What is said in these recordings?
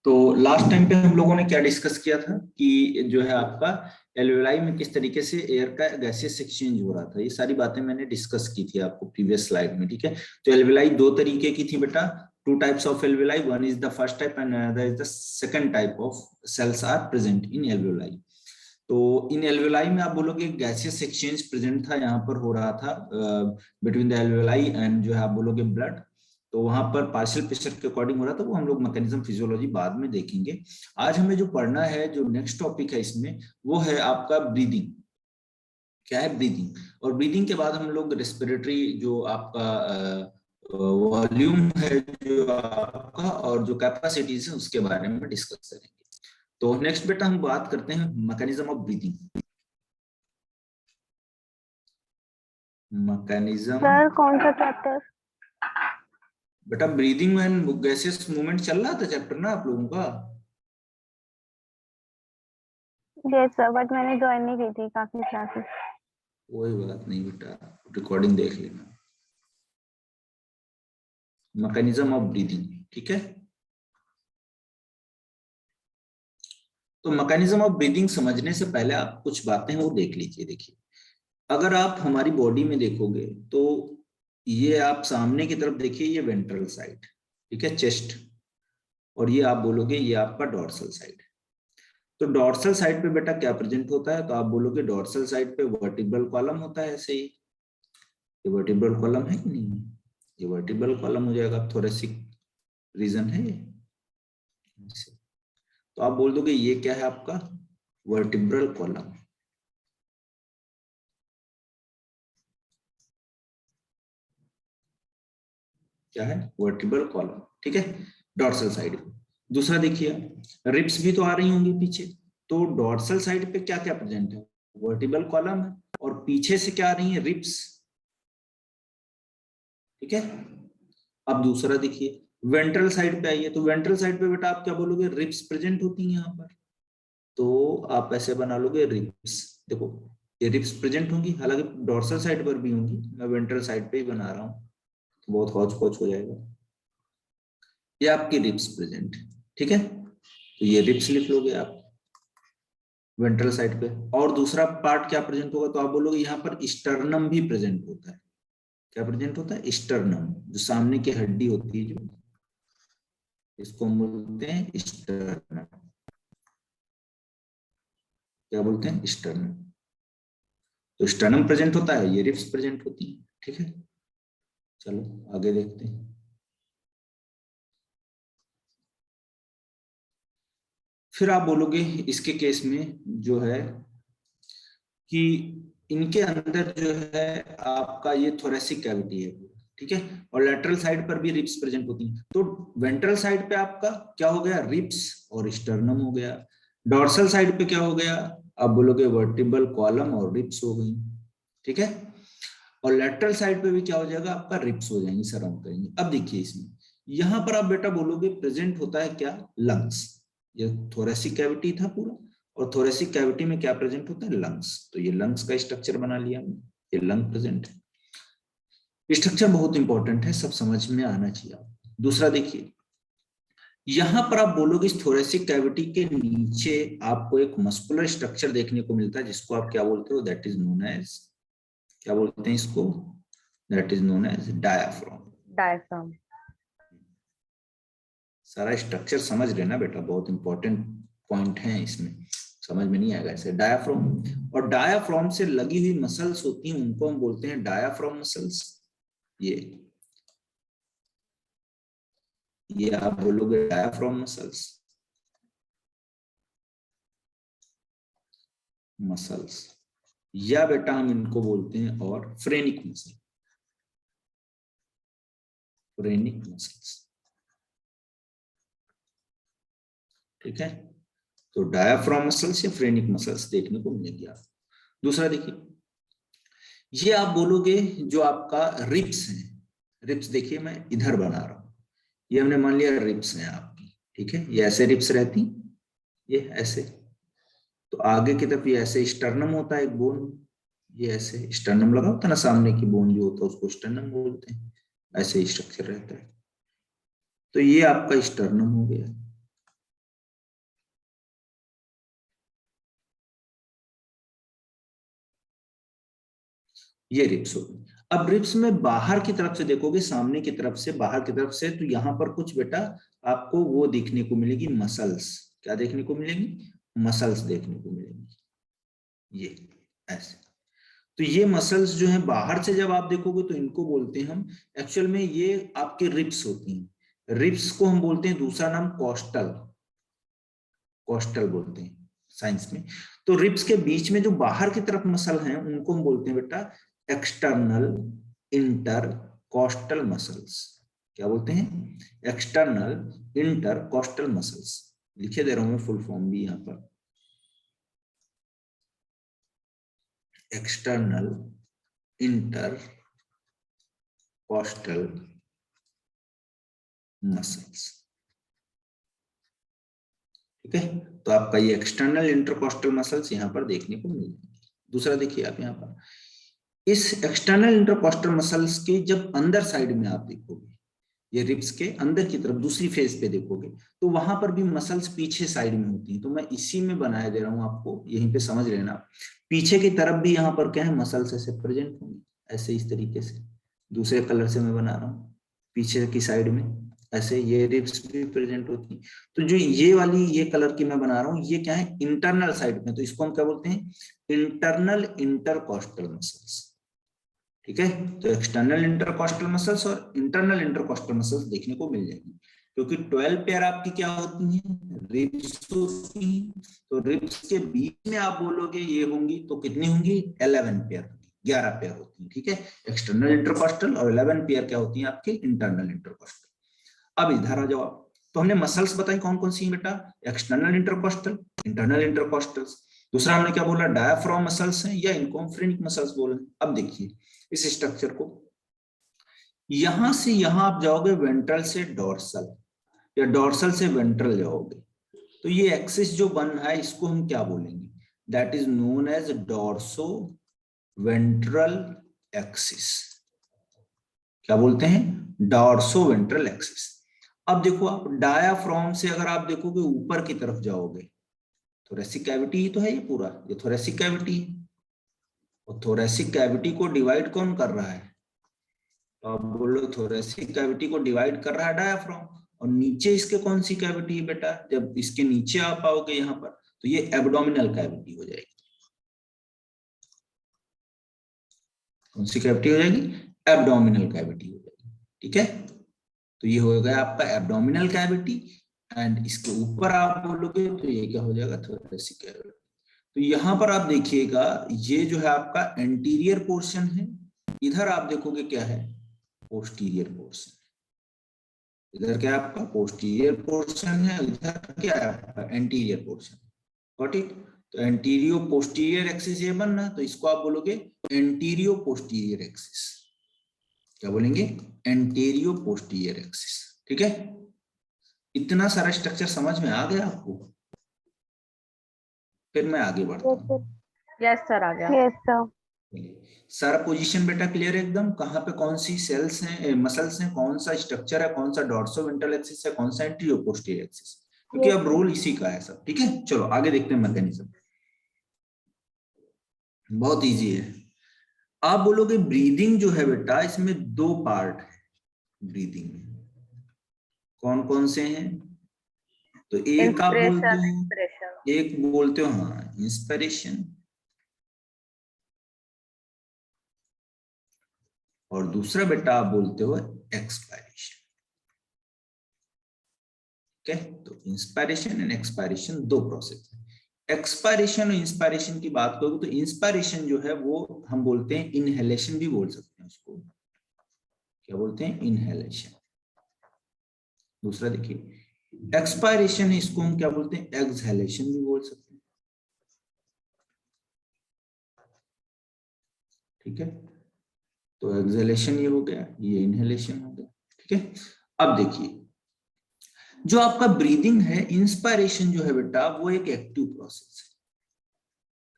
तो last time पे हम लोगों ने क्या डिस्कस किया था कि जो है आपका एल्वेलाई में किस तरीके से एयर का गैसेस एक्सचेंज हो रहा था, ये सारी बातें मैंने डिस्कस की थी आपको प्रीवियस स्लाइड में। ठीक है, तो एल्वेलाई दो तरीके की थी बेटा, two types of alveoli, one is the first type and another is the second type of cells are present in alveoli. तो इन एल्वेलाई में आप बोलोगे गैसियस एक्सचेंज प्रेजेंट था, यहाँ पर हो रहा था बिटवीन द एल्वेलाई एंड जो है आप बोलोगे ब्लड। तो वहां पर पार्शियल प्रेशर के अकॉर्डिंग हो रहा था, वो हम लोग मैकेनिज्म फिजियोलॉजी बाद में देखेंगे। आज हमें जो पढ़ना है, जो नेक्स्ट टॉपिक है इसमें, वो है आपका ब्रीदिंग। क्या है ब्रीदिंग, और ब्रीदिंग के बाद हम लोग रेस्पिरेटरी जो आपका वॉल्यूम है जो आपका और जो कैपेसिटीज है उसके बारे में डिस्कस करेंगे। तो नेक्स्ट बेटा हम बात करते हैं mechanism of breathing. Mechanism sir कौन सा चैप्टर? बेटा ब्रीदिंग एंड गैसेस मूवमेंट चल रहा था चैप्टर ना आप लोगों का। यस सर, बट मैंने ज्वाइन नहीं की थी काफी क्लासेस। कोई बात नहीं बेटा, रिकॉर्डिंग देख लेना। मैकेनिज्म ऑफ ब्रीदिंग, ठीक है। तो मैकेनिज्म ऑफ ब्रीदिंग समझने से पहले आप कुछ बातें वो देख लीजिए। देखिए, अगर आप हमारी बॉडी में देखोगे तो ये आप सामने की तरफ देखिए, ये वेंट्रल साइड, ठीक है, चेस्ट, और ये आप बोलोगे ये आपका डॉर्सल साइड। तो डॉर्सल साइड पे बेटा क्या प्रेजेंट होता है, तो आप बोलोगे डॉर्सल साइड पे वर्टिब्रल कॉलम होता है। ऐसे ही ये वर्टिब्रल कॉलम है कि नहीं, ये वर्टिब्रल कॉलम हो जाएगा, थोरेसिक रीजन है ये। तो आप बोल दोगे ये क्या है आपका वर्टिब्रल कॉलम। क्या है वर्टिब्रल कॉलम, ठीक है, डॉर्सल साइड। दूसरा देखिए, रिब्स भी तो आ रही होंगी पीछे, तो डॉर्सल साइड पे क्या क्या प्रेजेंट है, वर्टिब्रल कॉलम है, और पीछे से क्या आ रही है, रिब्स, ठीक है। अब दूसरा देखिए, वेंट्रल साइड पे आइए, तो वेंट्रल साइड पे बेटा आप क्या बोलोगे, रिब्स प्रेजेंट होती है यहाँ पर, तो आप ऐसे बना लोगे रिब्स। देखो ये रिब्स प्रेजेंट होंगी, हालांकि डॉर्सल साइड पर भी होंगी, मैं वेंट्रल साइड पे ही बना रहा हूँ, तो बहुत हौच पौच हो जाएगा। ये आपकी रिब्स प्रेजेंट, ठीक है, तो ये रिब्स लिख लोगे आप वेंट्रल साइड पे। और दूसरा पार्ट क्या प्रेजेंट होगा, तो आप बोलोगे यहाँ पर स्टर्नम भी प्रेजेंट होता है। क्या प्रेजेंट होता है, स्टर्नम, जो सामने की हड्डी होती है, जो इसको हम बोलते हैं स्टर्नम। क्या बोलते हैं, स्टर्नम। तो स्टर्नम प्रेजेंट होता है, ये रिब्स प्रेजेंट होती है, ठीक है। चलो आगे देखते हैं। फिर आप बोलोगे इसके केस में जो है कि इनके अंदर जो है आपका ये थोरेसिक कैविटी है, ठीक है, और लेटरल साइड पर भी रिब्स प्रेजेंट होती हैं। तो वेंट्रल साइड पे आपका क्या हो गया, रिब्स और स्टर्नम हो गया। डॉर्सल साइड पे क्या हो गया, आप बोलोगे वर्टिब्रल कॉलम और रिब्स हो गई, ठीक है। और लेटरल साइड पे भी क्या हो जाएगा आपका, रिब्स हो जाएंगी, सराउंड करेंगे। अब देखिए इसमें, यहां पर आप बेटा बोलोगे प्रेजेंट होता है क्या, लंग्स। ये थोरेसिक कैविटी था पूरा, और थोरेसिक कैविटी में क्या प्रेजेंट होता है, लंग्स। तो ये लंग्स का स्ट्रक्चर बना लिया हमने, ये लंग प्रेजेंट है। स्ट्रक्चर बहुत इंपॉर्टेंट है, सब समझ में आना चाहिए आपको। दूसरा देखिए, यहां पर आप बोलोगे इस थोरेसिक कैविटी के नीचे आपको एक मस्कुलर स्ट्रक्चर देखने को मिलता है, जिसको आप क्या बोलते हो, दैट इज नोन एज, क्या बोलते हैं इसको, that is known as diaphragm. Diaphragm. सारा स्ट्रक्चर समझ लेना बेटा, बहुत इंपॉर्टेंट पॉइंट है इसमें, समझ में नहीं आएगा ऐसे। डायाफ्राम, और डायाफ्राम से लगी हुई मसल्स होती हैं, उनको हम बोलते हैं डायाफ्राम मसल्स। ये आप बोलोगे डायाफ्राम मसल्स, मसल्स, या बेटा हम इनको बोलते हैं और फ्रेनिक मसल, फ्रेनिक मसल्स, ठीक है। तो डायाफ्राम मसल्स या फ्रेनिक मसल्स देखने को मिलेगी आप। दूसरा देखिए, ये आप बोलोगे जो आपका रिब्स है, रिब्स देखिए मैं इधर बना रहा हूं, ये हमने मान लिया रिब्स है आपकी, ठीक है, ये ऐसे रिब्स रहती, ये ऐसे, तो आगे की तरफ ये ऐसे स्टर्नम होता है एक बोन, ये ऐसे स्टर्नम लगा होता है ना, सामने की बोन जो होता है उसको स्टर्नम बोलते हैं, ऐसे ही स्ट्रक्चर रहता है। तो ये आपका स्टर्नम हो गया। ये रिब्स हो गई। अब रिब्स में बाहर की तरफ से देखोगे, सामने की तरफ से, बाहर की तरफ से, तो यहाँ पर कुछ बेटा आपको वो देखने को मिलेगी, मसल्स। क्या देखने को मिलेंगी? मसल्स देखने को मिलेंगी, ये ऐसे। तो ये मसल्स जो है बाहर से जब आप देखोगे तो इनको बोलते हैं हम, एक्चुअल में ये आपके रिब्स होती हैं। रिब्स को हम बोलते हैं, दूसरा नाम कॉस्टल, कॉस्टल बोलते हैं साइंस में। तो रिब्स के बीच में जो बाहर की तरफ मसल हैं उनको हम बोलते हैं बेटा एक्सटर्नल इंटरकॉस्टल मसल्स। क्या बोलते हैं? External intercostal muscles. लिखे दे रहा हूं मैं फुल फॉर्म भी यहां पर। External intercostal muscles. ठीक है, तो आपका ये एक्सटर्नल इंटरकॉस्टल मसल्स यहां पर देखने को मिल जाएंगे। दूसरा देखिए आप यहां पर, इस एक्सटर्नल इंटरकॉस्टल मसल्स के जब अंदर साइड में आप देखोगे, ये रिब्स के अंदर की तरफ दूसरी फेज पे देखोगे, तो वहां पर भी मसल्स पीछे साइड में होती हैं। तो मैं इसी में बनाया दे रहा हूं आपको, यहीं पे समझ लेना। पीछे की तरफ भी यहाँ पर क्या है, मसल्स ऐसे प्रेजेंट होंगी, ऐसे इस तरीके से। दूसरे कलर से मैं बना रहा हूँ, पीछे की साइड में ऐसे ये रिब्स भी प्रेजेंट होती हैं। तो जो ये वाली ये कलर की मैं बना रहा हूँ, ये क्या है, इंटरनल साइड में, तो इसको हम क्या बोलते हैं, इंटरनल इंटरकॉस्टल मसल्स। ठीक है, तो एक्सटर्नल इंटरकॉस्टल मसल्स और इंटरनल इंटरकॉस्टल मसल्स देखने को मिल जाएंगी, क्योंकि 12 पेयर आपकी क्या होती हैं, रिब्स होती हैं। तो रिब्स के बीच में आप बोलोगे ये होंगी, तो कितनी होंगी, 11 पेयर होंगी, 11 पेयर होती हैं। ठीक है, एक्सटर्नल इंटरकॉस्टल, और 11 पेयर क्या होती हैं आपके, इंटरनल इंटरकॉस्टल। अब इधर आ जाओ आप, तो हमने मसल्स बताई कौन कौन सी हैं बेटा, एक्सटर्नल इंटरकॉस्टल, इंटरनल इंटरकॉस्टल्स। दूसरा हमने क्या बोला, डायाफ्राम मसल्स हैं या इनकॉन्फ्रेनिक मसल्स बोल रहे हैं। अब देखिए इस स्ट्रक्चर को, यहां से यहां आप जाओगे वेंट्रल से डोर्सल, या डोर्सल से वेंट्रल जाओगे, तो ये एक्सिस जो बन रहा है इसको हम क्या बोलेंगे, that is known as dorsoventral axis. क्या बोलते हैं, डोर्सो वेंट्रल एक्सिस। अब देखो आप डायाफ्राम से अगर आप देखोगे ऊपर की तरफ जाओगे, थोरेसिक कैविटी ही तो है ये पूरा, ये थोरेसिक कैविटी है, और थोरेसिक कैविटी को डिवाइड कौन कर रहा है, तो आप बोलो थोरेसिक कैविटी को डिवाइड कर रहा है डायाफ्राम। और नीचे इसके कौन सी कैविटी है बेटा, जब इसके नीचे आप आओगे यहाँ पर, तो ये एब्डोमिनल कैविटी हो जाएगी। कौन सी कैविटी हो जाएगी, एब्डोमिनल कैविटी हो जाएगी। ठीक है, तो ये हो गया आपका एब्डोमिनल कैविटी, एंड इसके ऊपर आप बोलोगे तो ये क्या हो जाएगा, थोरेसिक कैविटी। तो यहाँ पर आप देखिएगा, ये जो है आपका एंटीरियर पोर्शन है, इधर आप देखोगे क्या है, पोस्टीरियर पोर्शन। इधर क्या है आपका पोस्टीरियर पोर्शन है, इधर क्या है आपका एंटीरियर पोर्शन। Got it. तो एंटीरियो पोस्टीरियर एक्सिस ये बनना है, तो इसको आप बोलोगे एंटीरियो पोस्टीरियर एक्सिस। क्या बोलेंगे, एंटीरियो पोस्टीरियर एक्सिस। ठीक है, इतना सारा स्ट्रक्चर समझ में आ गया आपको? फिर मैं आगे बढ़ता हूँ। यस सर, आ गया। Yes sir. सारा पोजीशन बेटा क्लियर है एकदम, कहाँ पे कौन सी सेल्स हैं, मसल्स हैं, कौन सा स्ट्रक्चर है, कौन सा डॉर्सोवेंट्रल एक्सिस है, कौन सा एंटीरियो पोस्टीरियर एक्सिस, क्योंकि अब रोल इसी का है सब। ठीक है, चलो आगे देखते हैं मैकेनिज्म। बहुत इजी है। आप बोलोगे ब्रीदिंग जो है बेटा, इसमें दो पार्ट है ब्रीदिंग में, कौन कौन से हैं, तो एक आप बोलते हो, एक बोलते हो हाँ इंस्पिरेशन, और दूसरा बेटा आप बोलते हो एक्सपायरेशन। ठीक है, तो इंस्पायरेशन एंड एक्सपायरेशन दो प्रोसेस है। एक्सपायरेशन और इंस्पायरेशन की बात करोगे तो इंस्पायरेशन जो है वो हम बोलते हैं इनहेलेशन भी बोल सकते हैं उसको। क्या बोलते हैं, इनहेलेशन। दूसरा देखिए एक्सपायरेशन है, इसको हम क्या बोलते हैं, एक्सहेलेशन भी बोल सकते हैं। ठीक है, तो एक्सहेलेशन ये हो गया, ये इनहेलेशन हो गया। ठीक है, अब देखिए जो आपका ब्रीदिंग है, इंस्पायरेशन जो है बेटा वो एक एक्टिव प्रोसेस है।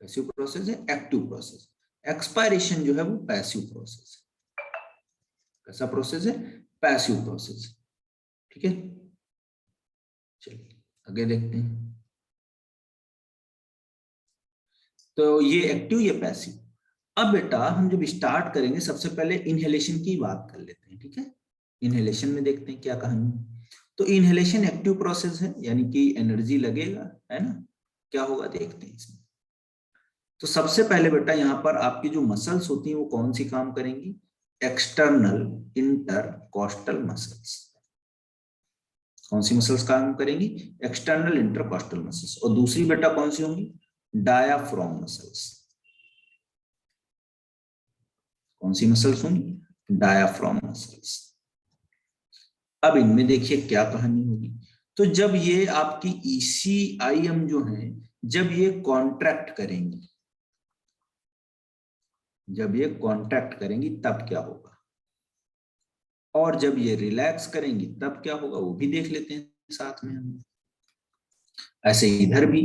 पैसिव प्रोसेस है, एक्टिव प्रोसेस। एक्सपायरेशन जो है वो पैसिव प्रोसेस है। कैसा प्रोसेस है, पैसिव प्रोसेस। ठीक है, चलिए आगे देखते हैं। तो ये एक्टिव, ये पैसिव। अब बेटा हम जब स्टार्ट करेंगे सबसे पहले इनहेलेशन की बात कर लेते हैं, ठीक है। इनहेलेशन में देखते हैं क्या कहानी। तो इनहेलेशन एक्टिव प्रोसेस है, यानी कि एनर्जी लगेगा, है ना। क्या होगा देखते हैं इसमें। तो सबसे पहले बेटा यहाँ पर आपकी जो मसल्स होती हैं वो कौन सी काम करेंगी, एक्सटर्नल इंटरकॉस्टल मसल्स। कौन सी मसल्स काम करेंगी, एक्सटर्नल इंटरकॉस्टल मसल्स। और दूसरी बेटा कौन सी होंगी, डायाफ्राम मसल्स। कौन सी मसल्स होंगी, डायाफ्राम मसल्स। अब इनमें देखिए क्या कहानी होगी। तो जब ये आपकी ईसीआईएम जो है, जब ये कॉन्ट्रैक्ट करेंगी, जब ये कॉन्ट्रैक्ट करेंगी तब क्या होगा, और जब ये रिलैक्स करेंगी तब क्या होगा, वो भी देख लेते हैं साथ में हम। ऐसे इधर भी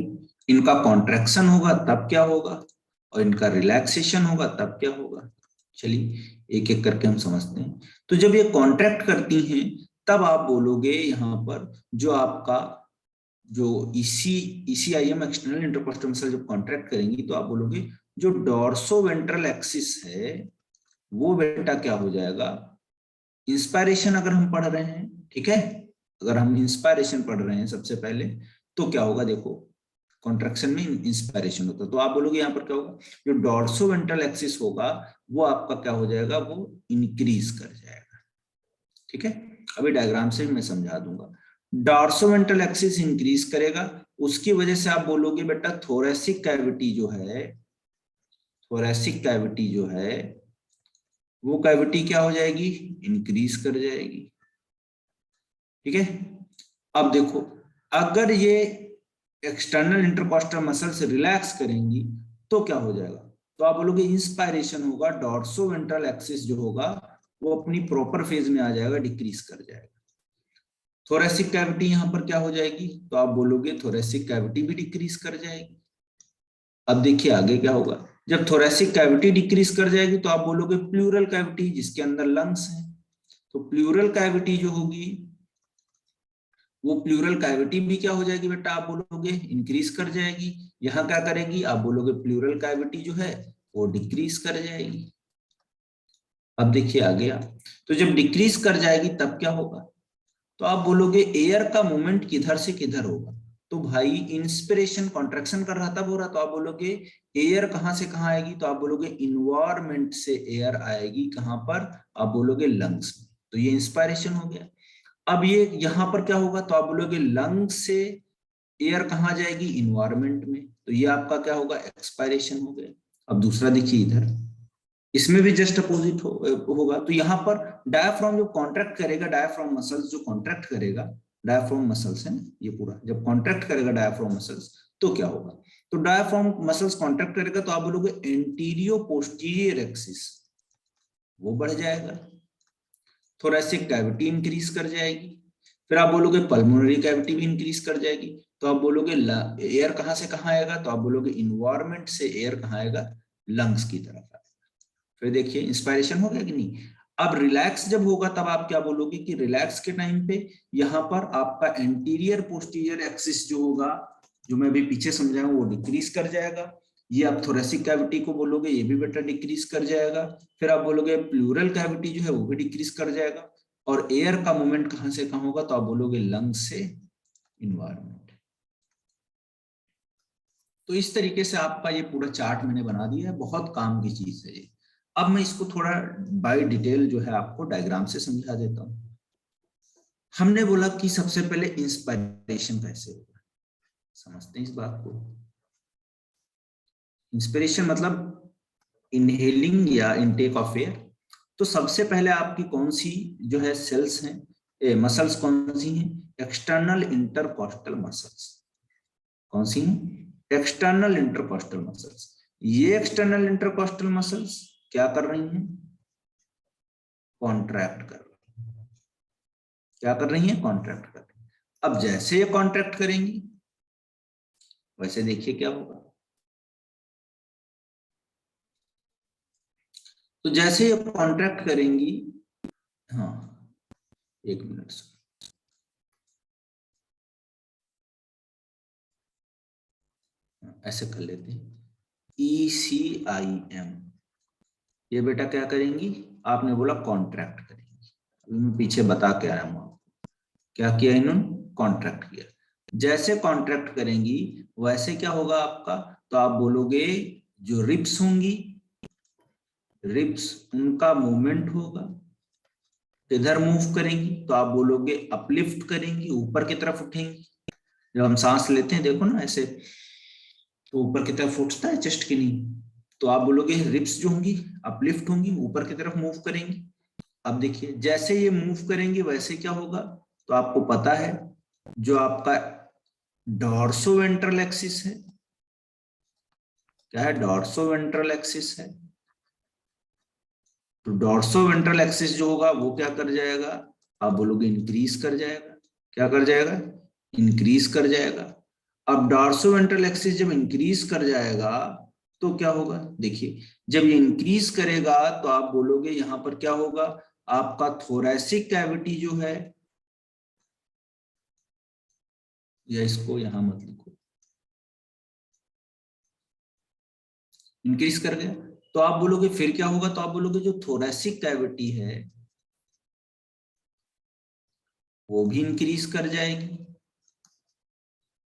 इनका कॉन्ट्रैक्शन होगा तब क्या होगा, और इनका रिलैक्सेशन होगा तब क्या होगा। चलिए एक एक करके हम समझते हैं। तो जब ये कॉन्ट्रैक्ट करती हैं तब आप बोलोगे यहाँ पर, जो आपका जो ईसीआईएम एक्सटर्नल इंटरकॉस्टल मसल जब कॉन्ट्रैक्ट करेंगी तो आप बोलोगे जो डॉर्सो वेंट्रल एक्सिस है वो बेटा क्या हो जाएगा, इंस्पायरेशन अगर हम पढ़ रहे हैं, ठीक है, अगर हम इंस्पायरेशन पढ़ रहे हैं सबसे पहले, तो क्या होगा देखो, कॉन्ट्रैक्शन में इंस्पायरेशन होता है, तो आप बोलोगे यहाँ पर क्या होगा, जो डॉर्सो वेंट्रल एक्सिस होगा वो आपका क्या हो जाएगा, वो इंक्रीज कर जाएगा। ठीक है, अभी डायग्राम से मैं समझा दूंगा। डॉर्सोवेंट्रल एक्सिस इंक्रीज करेगा, उसकी वजह से आप बोलोगे बेटा थोरेसिक कैविटी जो है, थोरेसिक कैविटी जो है वो कैविटी क्या हो जाएगी, इंक्रीज कर जाएगी। ठीक है, अब देखो अगर ये एक्सटर्नल इंटरकॉस्टल मसल्स रिलैक्स करेंगी तो क्या हो जाएगा, तो आप बोलोगे इंस्पायरेशन होगा, डॉर्सोवेंट्रल एक्सिस जो होगा वो अपनी प्रॉपर फेज में आ जाएगा, डिक्रीज कर जाएगा। थोरेसिक कैविटी यहां पर क्या हो जाएगी, तो आप बोलोगे थोरेसिक कैविटी भी डिक्रीज कर जाएगी। अब देखिए आगे क्या होगा, जब थोरेसिक कैविटी डिक्रीज कर जाएगी तो आप बोलोगे प्लूरल कैविटी जिसके अंदर लंग्स है, तो प्लूरल कैविटी जो होगी वो प्लूरल कैविटी भी क्या हो जाएगी बेटा, आप बोलोगे इंक्रीज कर जाएगी। यहां क्या करेगी, आप बोलोगे प्लूरल कैविटी जो है वो डिक्रीज कर जाएगी। अब देखिए आगे आप, तो जब डिक्रीज कर जाएगी तब क्या होगा, तो आप बोलोगे एयर का मूवमेंट किधर से किधर होगा, तो भाई इंस्पिरेशन कॉन्ट्रैक्शन कर रहा तब हो रहा, तो आप बोलोगे एयर कहां से कहां आएगी, तो आप बोलोगे इन्वायरमेंट से एयर आएगी कहां पर, आप बोलोगे लंग्स में, तो ये इंस्पायरेशन हो गया। अब ये यहां पर क्या होगा, तो आप बोलोगे लंग्स से एयर कहां जाएगी, इन्वायरमेंट में, तो ये आपका क्या होगा, एक्सपायरेशन हो गया। अब दूसरा देखिए इधर, इसमें भी जस्ट अपोजिट होगा। तो यहाँ पर डायाफ्राम जो कॉन्ट्रैक्ट करेगा, डायाफ्राम मसल्स जो कॉन्ट्रैक्ट करेगा, डायाफ्राम मसल्स है ना ये पूरा, जब कॉन्ट्रैक्ट करेगा डायाफ्राम मसल्स तो क्या होगा, तो डायाफ्राम मसल्स कॉन्ट्रैक्ट करेगा तो आप बोलोगे एंटीरियो पोस्टीरियर एक्सिस वो बढ़ जाएगा, थोरेसिक कैविटी इंक्रीज कर जाएगी, फिर आप बोलोगे पल्मोनरी कैविटी भी इंक्रीज कर जाएगी, तो आप बोलोगे एयर कहां से कहां आएगा, तो आप बोलोगे इन्वायरमेंट से एयर कहां आएगा, लंग्स की तरफ। फिर देखिए इंस्पायरेशन हो गया कि नहीं। अब रिलैक्स जब होगा तब आप क्या बोलोगे कि रिलैक्स के टाइम पे यहां पर आपका एंटीरियर पोस्टीरियर एक्सिस जो होगा, जो मैं अभी पीछे समझाऊं, वो डिक्रीज कर जाएगा। ये आप थोरेसिक कैविटी को बोलोगे ये भी बेटा डिक्रीज कर जाएगा। फिर आप बोलोगे प्लूरल कैविटी जो है वो भी डिक्रीज कर जाएगा। और एयर का मूवमेंट कहां से कहां होगा, तो आप बोलोगे लंग्स से इन्वायरमेंट। तो इस तरीके से आपका ये पूरा चार्ट मैंने बना दिया है, बहुत काम की चीज है ये। अब मैं इसको थोड़ा बाय डिटेल जो है आपको डायग्राम से समझा देता हूं। हमने बोला कि सबसे पहले इंस्पायरेशन कैसे होगा, समझते हैं इस बात को। इंस्पिरेशन मतलब इनहेलिंग या इनटेक ऑफ एयर। तो सबसे पहले आपकी कौन सी जो है सेल्स हैं, मसल्स कौन सी हैं, एक्सटर्नल इंटरकॉस्टल मसल्स। कौन सी हैं, एक्सटर्नल इंटरकॉस्टल मसल्स। ये एक्सटर्नल इंटरकॉस्टल मसल्स क्या कर रही हैं, कॉन्ट्रैक्ट कर रही हैं। क्या कर रही हैं, कॉन्ट्रैक्ट कर रही हैं। अब जैसे ये कॉन्ट्रैक्ट करेंगी वैसे देखिए क्या होगा, तो जैसे ये कॉन्ट्रैक्ट करेंगी, हाँ एक मिनट से, ऐसे कर लेते हैं, ECIM। ये बेटा क्या करेंगी, आपने बोला कॉन्ट्रैक्ट करेंगी। अभी मैं पीछे बता के आया हूं आपको, क्या किया इन्होंने, कॉन्ट्रैक्ट किया। जैसे कॉन्ट्रैक्ट करेंगी वैसे क्या होगा आपका, तो आप बोलोगे जो रिप्स होंगी, रिप्स उनका मूवमेंट होगा, इधर मूव करेंगी तो आप बोलोगे अपलिफ्ट करेंगी, ऊपर की तरफ उठेंगी। जब हम सांस लेते हैं देखो ना ऐसे, तो ऊपर की तरफ उठता है चेस्ट की नींव, तो आप बोलोगे रिप्स जो होंगी अपलिफ्ट होंगी, ऊपर की तरफ मूव करेंगी। अब देखिए जैसे ये मूव करेंगे वैसे क्या होगा, तो आपको पता है जो आपका डॉर्सोवेंट्रल एक्सिस है, क्या है, डॉर्सोवेंट्रल एक्सिस है। तो डॉर्सोवेंट्रल एक्सिस जो होगा वो क्या कर जाएगा, आप बोलोगे इंक्रीज कर जाएगा। क्या कर जाएगा, इंक्रीज कर जाएगा। अब डॉर्सोवेंट्रल एक्सिस जब इंक्रीज कर जाएगा तो क्या होगा, देखिए जब ये इंक्रीज करेगा तो आप बोलोगे यहां पर क्या होगा, आपका थोरैसिक कैविटी जो है, या इसको यहां मत लिखो, इंक्रीज कर गया तो आप बोलोगे फिर क्या होगा, तो आप बोलोगे जो थोरैसिक कैविटी है वो भी इंक्रीज कर जाएगी।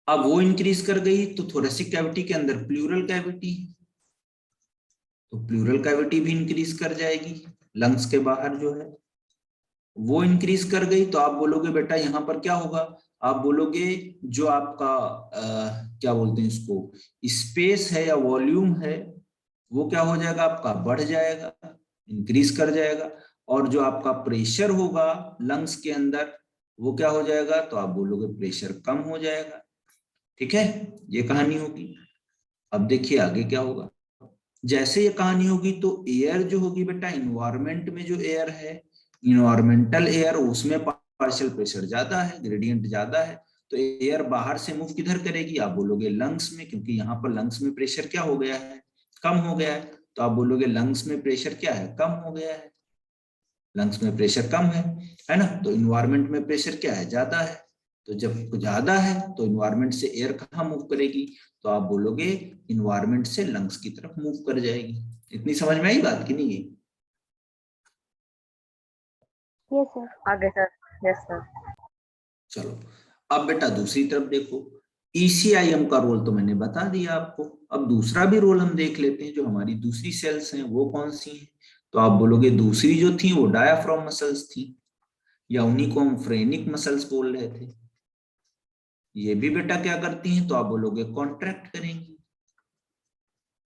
अब वो इंक्रीज कर गई तो थोरैसिक कैविटी के अंदर प्लूरल कैविटी, तो प्लूरल कैविटी भी इंक्रीज कर जाएगी, लंग्स के बाहर जो है वो इंक्रीज कर गई। तो आप बोलोगे बेटा यहाँ पर क्या होगा, आप बोलोगे जो आपका क्या बोलते हैं इसको, स्पेस है या वॉल्यूम है वो क्या हो जाएगा, आपका बढ़ जाएगा, इंक्रीज कर जाएगा। और जो आपका प्रेशर होगा लंग्स के अंदर वो क्या हो जाएगा, तो आप बोलोगे प्रेशर कम हो जाएगा। ठीक है, ये कहानी होगी। अब देखिए आगे क्या होगा, जैसे ये कहानी होगी तो एयर जो होगी बेटा, इन्वायरमेंट में जो एयर है, इन्वायरमेंटल एयर, उसमें पार्शियल प्रेशर ज्यादा है, ग्रेडियंट ज्यादा है। तो एयर बाहर से मूव किधर करेगी, आप बोलोगे लंग्स में, क्योंकि यहाँ पर लंग्स में प्रेशर क्या हो गया है, कम हो गया है। तो आप बोलोगे लंग्स में प्रेशर क्या है, कम हो गया है, लंग्स में प्रेशर कम है ना। तो इन्वायरमेंट में प्रेशर क्या है, ज्यादा है। तो जब ज्यादा है तो इन्वायरमेंट से एयर कहाँ मूव करेगी, तो आप बोलोगे इन्वायरमेंट से लंग्स की तरफ मूव कर जाएगी। इतनी समझ में आई बात की नहीं है? Yes sir. आगे सर। Yes sir. चलो अब बेटा दूसरी तरफ देखो, ECIM का रोल तो मैंने बता दिया आपको। अब दूसरा भी रोल हम देख लेते हैं, जो हमारी दूसरी सेल्स हैं वो कौन सी हैं। तो आप बोलोगे दूसरी जो थी वो डायाफ्राम मसल्स थी, या उन्हीं को हम फ्रेनिक मसल्स बोल रहे थे। ये भी बेटा क्या करती हैं, तो आप बोलोगे कॉन्ट्रैक्ट करेंगी,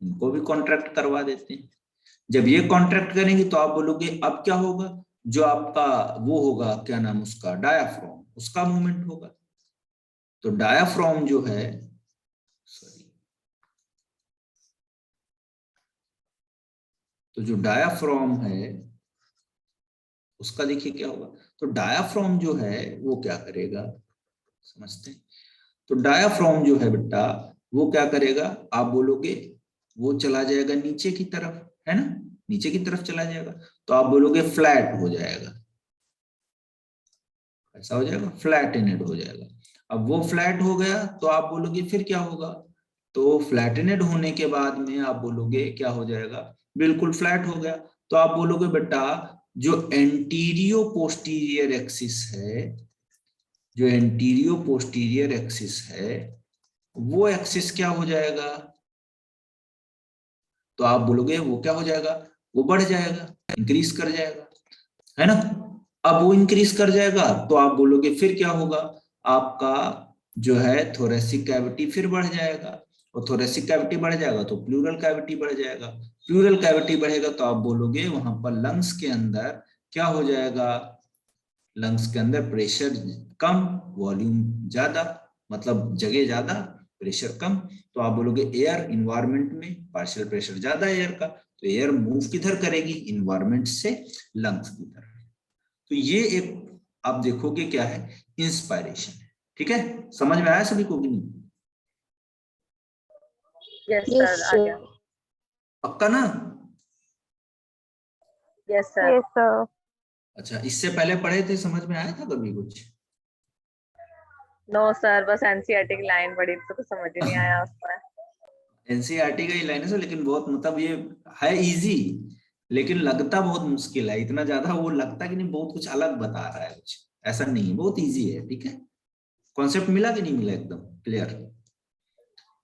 इनको भी कॉन्ट्रैक्ट करवा देते हैं। जब ये कॉन्ट्रैक्ट करेंगी तो आप बोलोगे अब क्या होगा, जो आपका वो होगा क्या नाम उसका, डायाफ्राम, उसका मूवमेंट होगा। तो डायाफ्राम जो है, सॉरी, तो जो डायाफ्राम है उसका देखिए क्या होगा। तो डायाफ्राम जो है वो क्या करेगा, समझते हैं। तो डायाफ्राम जो है बेटा वो क्या करेगा, आप बोलोगे वो चला जाएगा नीचे की तरफ, है ना, नीचे की तरफ चला जाएगा। तो आप बोलोगे फ्लैट हो जाएगा, ऐसा हो जाएगा, फ्लैट इनेड हो जाएगा। अब वो फ्लैट हो गया तो आप बोलोगे फिर क्या होगा, तो फ्लैटेनेड होने के बाद में आप बोलोगे क्या हो जाएगा, बिल्कुल फ्लैट हो गया। तो आप बोलोगे बेटा जो एंटीरियो पोस्टीरियर एक्सिस है, जो एंटीरियो पोस्टीरियर एक्सिस है वो एक्सिस क्या हो जाएगा, तो आप बोलोगे वो क्या हो जाएगा, वो बढ़ जाएगा, इंक्रीज कर जाएगा, है ना। अब वो इंक्रीज कर जाएगा तो आप बोलोगे फिर क्या होगा, आपका जो है थोरेसिक कैविटी फिर बढ़ जाएगा, और थोरेसिक कैविटी बढ़ जाएगा तो प्लूरल कैविटी बढ़ जाएगा, प्लूरल कैविटी बढ़ेगा तो आप बोलोगे वहां पर लंग्स के अंदर क्या हो जाएगा, लंग्स के अंदर प्रेशर कम, वॉल्यूम ज्यादा, मतलब जगह ज्यादा, प्रेशर कम। तो आप बोलोगे एयर, इन्वायरमेंट में पार्शियल प्रेशर ज्यादा है एयर का, तो एयर मूव किधर करेगी, इन्वायरमेंट से लंग्स की तरफ। तो ये एक आप देखोगे क्या है, इंस्पायरेशन है। ठीक है, समझ में आया सभी को कि नहीं? यस सर, आ गया। पक्का ना? Yes sir. Yes sir. अच्छा, इससे पहले पढ़े थे, समझ में आया था कभी कुछ? नो सर, बस एनसीईआरटी की लाइन पढ़ी तो कुछ समझ ही नहीं आया उसमें। एनसीईआरटी का ही लाइन है सर, लेकिन बहुत मतलब ये है इजी, लेकिन लगता बहुत मुश्किल है। इतना ज्यादा वो लगता कि नहीं बहुत कुछ अलग बता रहा है, कुछ ऐसा नहीं है, बहुत इजी है। ठीक है, कॉन्सेप्ट मिला कि नहीं मिला, एकदम क्लियर?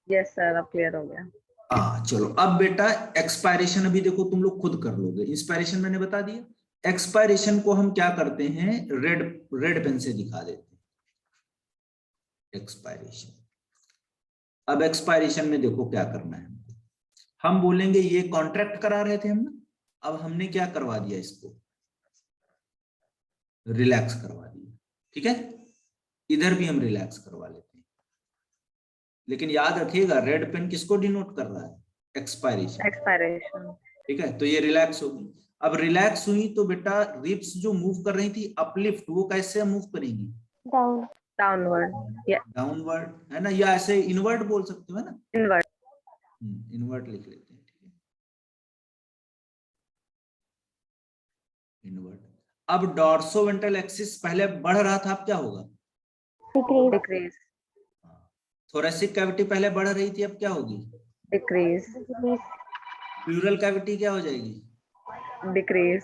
यस सर, अब क्लियर हो गया। हाँ चलो, अब बेटा एक्सपायरेशन अभी देखो तुम लोग खुद कर लोगे। इंस्पायरेशन मैंने बता दिया, एक्सपायरेशन को हम क्या करते हैं, रेड रेड पेन से दिखा देते हैं एक्सपायरेशन। अब एक्सपायरेशन में देखो क्या करना है, हम बोलेंगे ये कॉन्ट्रैक्ट करा रहे थे हम ना, अब हमने क्या करवा दिया, इसको रिलैक्स करवा दिया। ठीक है, इधर भी हम रिलैक्स करवा लेते हैं, लेकिन याद रखिएगा रेड पेन किसको डिनोट कर रहा है, एक्सपायरेशन। एक्सपायरेशन। ठीक है, तो ये रिलैक्स होगी। अब रिलैक्स हुई तो बेटा रिप्स जो मूव कर रही थी अपलिफ्ट, वो कैसे मूव करेंगी, डाउन। डाउनवर्ड या डाउनवर्ड है ना, या ऐसे इनवर्ट बोल सकते हो, है ना, इनवर्ड। इनवर्ट लिख लेते हैं। ठीक है, इनवर्ट। अब डॉर्सोवेंट्रल एक्सिस पहले बढ़ रहा था, अब क्या होगा, डिक्रीज। डिक्रीज। थोरेसिक कैविटी पहले बढ़ रही थी, अब क्या होगी, डिक्रीज। प्लूरल कैविटी क्या हो जाएगी, डिक्रीज।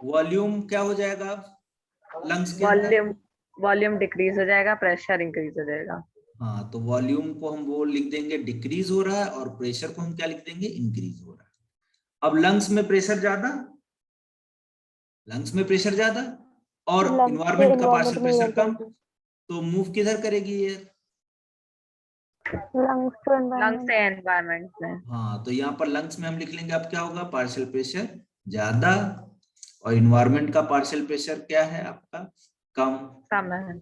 वॉल्यूम क्या हो जाएगा अब लंग्स के अंदर, वॉल्यूम वॉल्यूम डिक्रीज हो जाएगा, प्रेशर इंक्रीज हो जाएगा। हाँ तो वॉल्यूम को हम वो लिख देंगे डिक्रीज हो रहा है, और प्रेशर को हम क्या लिख देंगे, इंक्रीज हो रहा है। अब लंग्स में प्रेशर ज्यादा, लंग्स में प्रेशर ज्यादा और लंग्स से इन्वायरमेंट का इन्वायरमेंट पार्शियल में प्रेशर इधर कम, जाएगी। तो मूव किधर करेगी ये, लंग्स टू लंग एनवायरमेंट। से एनवायरमेंट में। हाँ तो यहाँ पर लंग्स में हम लिख लेंगे, अब क्या होगा, पार्शियल प्रेशर ज्यादा, और इन्वायरमेंट का पार्शियल प्रेशर क्या है आपका, कम। कम है।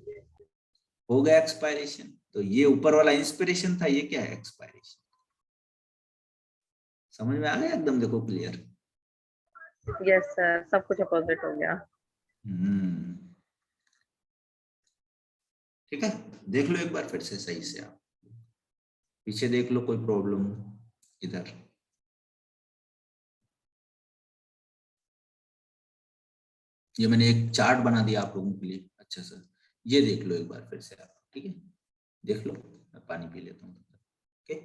हो गया एक्सपायरेशन। तो ये ऊपर वाला इंस्पिरेशन था, ये क्या है, एक्सपायरेशन। समझ में आ गया एकदम, देखो क्लियर। यस सर, सब कुछ अपोजिट हो गया। ठीक है, देख लो एक बार फिर से सही से, आप पीछे देख लो कोई प्रॉब्लम इधर। ये मैंने एक चार्ट बना दिया आप लोगों के लिए अच्छा सा, ये देख लो एक बार फिर से आप। ठीक है, देख लो, मैं पानी पी लेता हूँ। ओके,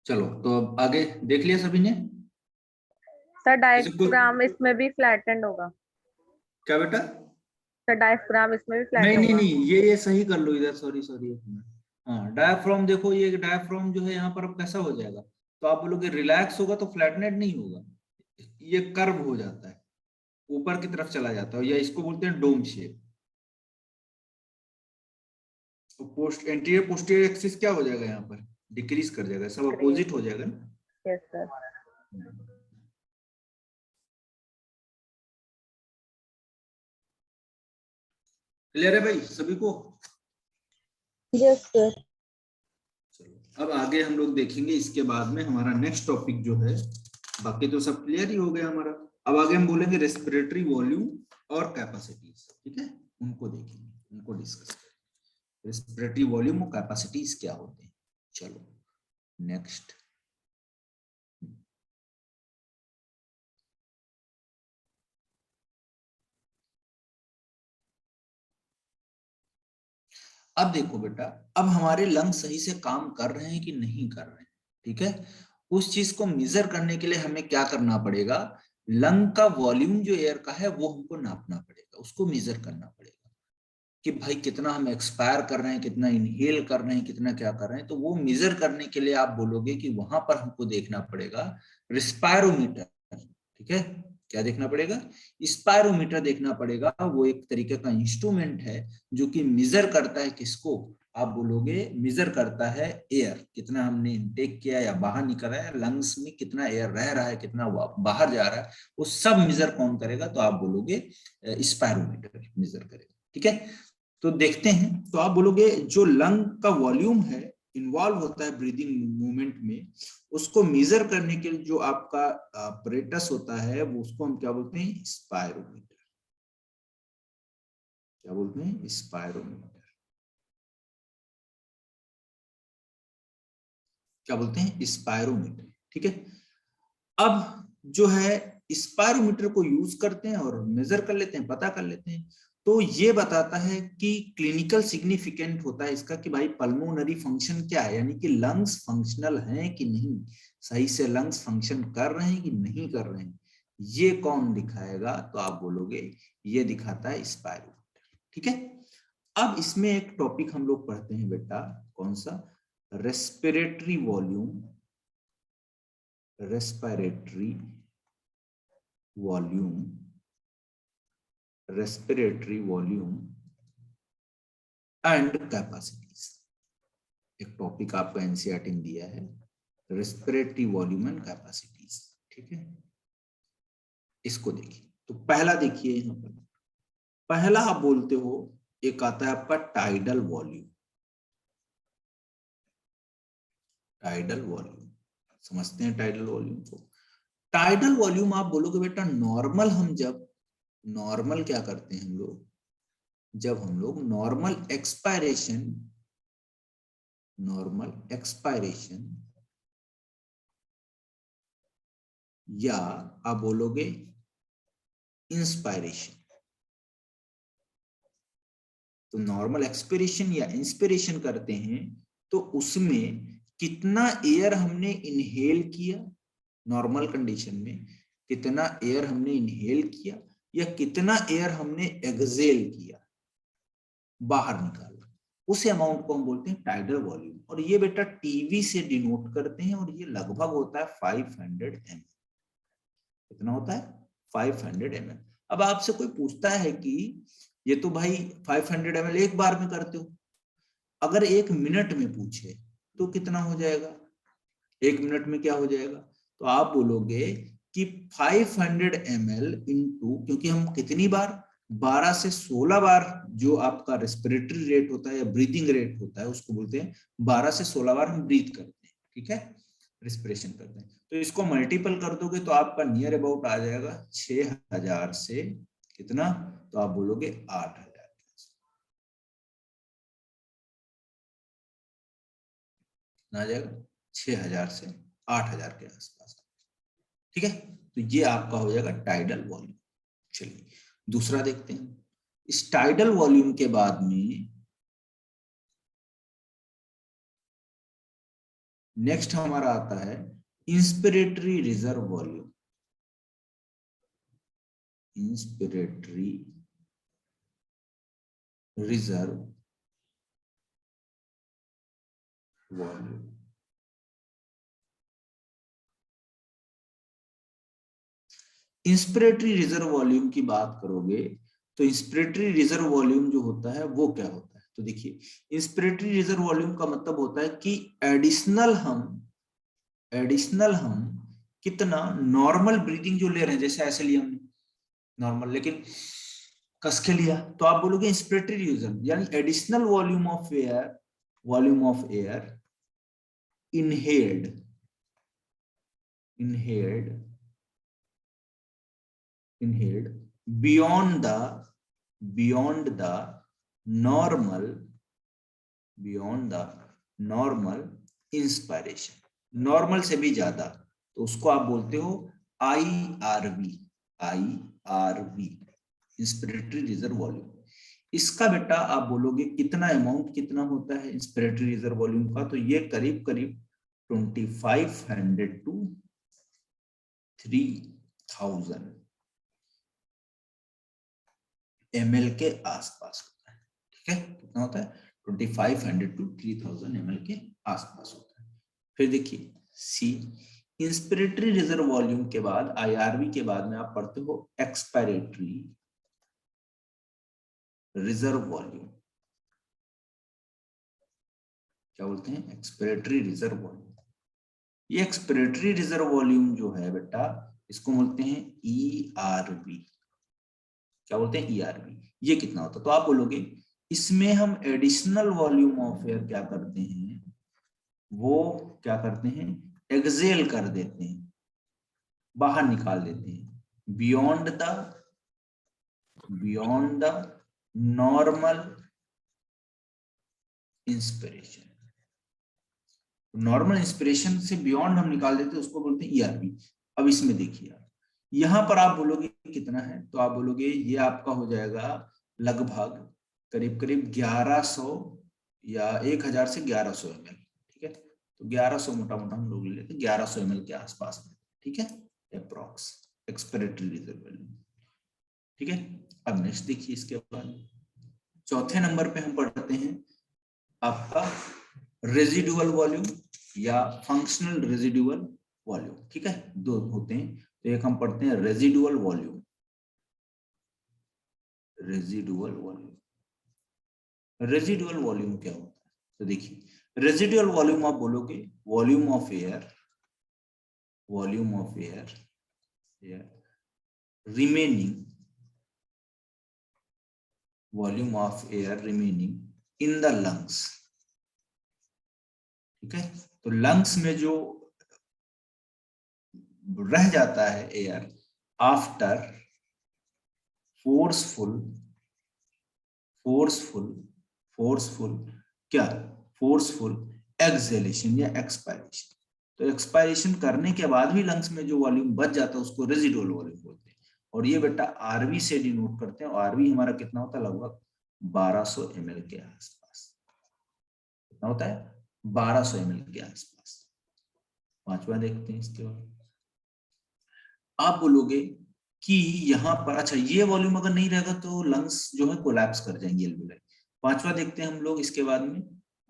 चलो तो अब आगे देख लिया सभी ने। सर जैसे कोई, डायग्राम इसमें भी फ्लैटेंड होगा। क्या बेटा, सर डायग्राम इसमें भी फ्लैट नहीं नहीं होगा। नहीं, ये सही कर लो इधर, सॉरी सॉरी एक मिनट। हाँ डायाफ्राम देखो, ये डायाफ्राम जो है यहाँ पर अब कैसा हो जाएगा, तो आप बोलोगे रिलैक्स होगा तो फ्लैटनेट नहीं होगा, ये कर्व हो जाता है, ऊपर की तरफ चला जाता है, या इसको बोलते हैं डोम शेप। तो पोस्ट एंटीरियर पोस्टीरियर एक्सिस क्या हो जाएगा यहाँ पर, डिक्रीज कर जाएगा, सब अपोजिट हो जाएगा ना। Yes sir. क्लियर है भाई सभी को? Yes sir. चलो अब आगे हम लोग देखेंगे, इसके बाद में हमारा नेक्स्ट टॉपिक जो है, बाकी तो सब क्लियर ही हो गया हमारा। अब आगे हम बोलेंगे रेस्पिरेटरी वॉल्यूम और कैपेसिटीज। ठीक है, उनको देखेंगे, उनको डिस्कस करेंगे, रेस्पिरेटरी वॉल्यूम और कैपेसिटीज क्या होते हैं। चलो नेक्स्ट। अब देखो बेटा, अब हमारे लंग्स सही से काम कर रहे हैं कि नहीं कर रहे हैं, ठीक है। उस चीज को मेजर करने के लिए हमें क्या करना पड़ेगा, लंग का वॉल्यूम जो एयर का है वो हमको नापना पड़ेगा, उसको मेजर करना पड़ेगा कि भाई कितना हम एक्सपायर कर रहे हैं, कितना इनहेल कर रहे हैं, कितना क्या कर रहे हैं। तो वो मेजर करने के लिए आप बोलोगे कि वहां पर हमको देखना पड़ेगा रिस्पायरोमीटर, ठीक है। क्या देखना पड़ेगा, स्पायरोमीटर देखना पड़ेगा। वो एक तरीके का इंस्ट्रूमेंट है जो कि मेजर करता है किसको, आप बोलोगे मेजर करता है एयर, कितना हमने इनटेक किया या बाहर निकल रहा है, लंग्स में कितना एयर रह रहा है, कितना बाहर जा रहा है, वो सब मेजर कौन करेगा, तो आप बोलोगे स्पायरोमीटर मेजर करेगा, ठीक है। तो देखते हैं, तो आप बोलोगे जो लंग का वॉल्यूम है इन्वॉल्व होता है ब्रीदिंग मूवमेंट में, उसको मेजर करने के लिए जो आपका अपरेटस होता है वो उसको हम क्या बोलते हैं, स्पायरोमीटर। क्या बोलते हैं, स्पायरोमीटर। क्या बोलते हैं, स्पायरोमीटर, ठीक है। अब जो है स्पायरोमीटर को यूज करते हैं और मेजर कर लेते हैं, पता कर लेते हैं। तो ये बताता है कि क्लिनिकल सिग्निफिकेंट होता है इसका कि भाई पल्मोनरी फंक्शन क्या है, यानी कि लंग्स फंक्शनल हैं कि नहीं, सही से लंग्स फंक्शन कर रहे हैं कि नहीं कर रहे हैं, ये कौन दिखाएगा, तो आप बोलोगे ये दिखाता है स्पायरोमीटर, ठीक है। अब इसमें एक टॉपिक हम लोग पढ़ते हैं बेटा, कौन सा, respiratory volume, respiratory volume, respiratory volume and capacities. एक टॉपिक आपका एनसीईआरटी में दिया है, रेस्पिरेटरी वॉल्यूम एंड कैपेसिटीज, ठीक है। इसको देखिए, तो पहला देखिए यहां पर, पहला आप बोलते हो, एक आता है आपका टाइडल वॉल्यूम। टाइडल वॉल्यूम समझते हैं, टाइडल वॉल्यूम को, टाइडल वॉल्यूम आप बोलोगे बेटा नॉर्मल, हम जब नॉर्मल क्या करते हैं हम लोग, जब हम लोग नॉर्मल एक्सपायरेशन, नॉर्मल एक्सपायरेशन या आप बोलोगे इंस्पायरेशन, तो नॉर्मल एक्सपिरेशन या इंस्पिरेशन करते हैं तो उसमें कितना एयर हमने इनहेल किया, नॉर्मल कंडीशन में कितना एयर हमने इनहेल किया या कितना एयर हमने एक्सहेल किया, बाहर निकाला, उस अमाउंट को हम बोलते हैं टाइडल वॉल्यूम। और ये बेटा टीवी से डिनोट करते हैं और ये लगभग होता है 500 ml। कितना होता है, 500 ml। अब आपसे कोई पूछता है कि ये तो भाई 500 ml एक बार में करते हो, अगर 1 मिनट में पूछे तो कितना हो जाएगा, 1 मिनट में क्या हो जाएगा, तो आप बोलोगे कि 500 ml इंटू, क्योंकि हम कितनी बार, 12 से 16 बार जो आपका रेस्पिरेटरी रेट होता है या ब्रीदिंग रेट होता है उसको बोलते हैं, 12 से 16 बार हम ब्रीथ करते हैं, ठीक है, रेस्पिरेशन करते हैं। तो इसको मल्टीपल कर दोगे तो आपका नियर अबाउट आ जाएगा 6000 से कितना, तो आप बोलोगे 8000 आ जाएगा, 6000 से 8000 के आसपास, ठीक है। तो ये आपका हो जाएगा टाइडल वॉल्यूम। चलिए दूसरा देखते हैं, इस टाइडल वॉल्यूम के बाद में नेक्स्ट हमारा आता है inspiratory reserve volume. Inspiratory reserve volume. Inspiratory reserve volume की बात करोगे तो इंस्पिरेटरी रिजर्व वॉल्यूम जो होता है वो क्या होता है, तो देखिए इंस्पिरेटरी रिजर्व वॉल्यूम का मतलब होता है कि एडिशनल हम कितना नॉर्मल ब्रीदिंग जो ले रहे हैं, जैसे ऐसे लिया हमने नॉर्मल, लेकिन कस के लिया, तो आप बोलोगे इंस्पिरेटरी रिजर्व, यानी additional volume of air inhaled beyond the normal inspiration, normal से भी ज्यादा, तो उसको आप बोलते हो IRV, इंस्पिरेटरी रिजर्व वॉल्यूम। इसका बेटा आप बोलोगे कितना अमाउंट कितना होता है इंस्पिरेटरी रिजर्व वॉल्यूम का, तो ये करीब करीब 2500 टू 3000 ml के आसपास होता है। ठीक है, कितना होता है 2500 टू 3000 ml के आसपास होता है। फिर देखिए सी, इंस्पिरेटरी रिजर्व वॉल्यूम के बाद IRV के बाद में आप पढ़ते हो एक्सपायरेटरी रिजर्व वॉल्यूम। क्या बोलते हैं, एक्सपिरेटरी रिजर्व वॉल्यूम। ये एक्सपिरेटरी रिजर्व वॉल्यूम जो है बेटा, इसको बोलते हैं ERV। क्या बोलते हैं, ERV। ये कितना होता है, तो आप बोलोगे इसमें हम एडिशनल वॉल्यूम ऑफ एयर क्या करते हैं, वो क्या करते हैं, एक्सेल कर देते हैं, बाहर निकाल देते हैं, beyond the normal inspiration. Normal inspiration से बियॉन्ड हम निकाल देते हैं, उसको बोलते हैं ERV। अब इसमें देखिए आप, यहां पर आप बोलोगे कितना है, तो आप बोलोगे ये आपका हो जाएगा लगभग करीब करीब 1100 या 1000 से 1100 ml। ठीक है, तो 1100 मोटा मोटा हम लोग ले लेते हैं, 1100 ml के आसपास में। ठीक है, अप्रॉक्स एक्सपिरेटरी रिजर्व वॉल्यूम। ठीक है, अब नेक्स्ट देखिए, इसके बाद चौथे नंबर पे हम पढ़ते हैं आपका रेजिडुअल वॉल्यूम या फंक्शनल रेजिडुअल वॉल्यूम। ठीक है, दो होते हैं, तो एक हम पढ़ते हैं residual volume. Residual volume, residual volume क्या होता है, तो देखिए रेजिडुअल वॉल्यूम आप बोलोगे volume of air, volume of air remaining, volume of air remaining in the lungs. ठीक है, तो लंग्स में जो रह जाता है एयर आफ्टर फोर्सफुल क्या, फोर्सफुल एक्सहेलेशन या एक्सपायरेशन। तो एक्सपायरेशन करने के बाद भी लंग्स में जो वॉल्यूम बच जाता है उसको रेजिडुअल वॉल्यूम बोलते हैं। और ये बेटा RV से डिनोट करते हैं, और RV हमारा कितना होता है, लगभग 1200 ml के आसपास। कितना होता है, 1200 ml के आसपास। पांचवा देखते हैं इसके बाद, आप बोलोगे कि यहाँ पर अच्छा ये वॉल्यूम अगर नहीं रहेगा तो लंग्स जो है कोलैप्स कर जाएंगे एल्वेलाई। पांचवा देखते हैं हम लोग इसके बाद में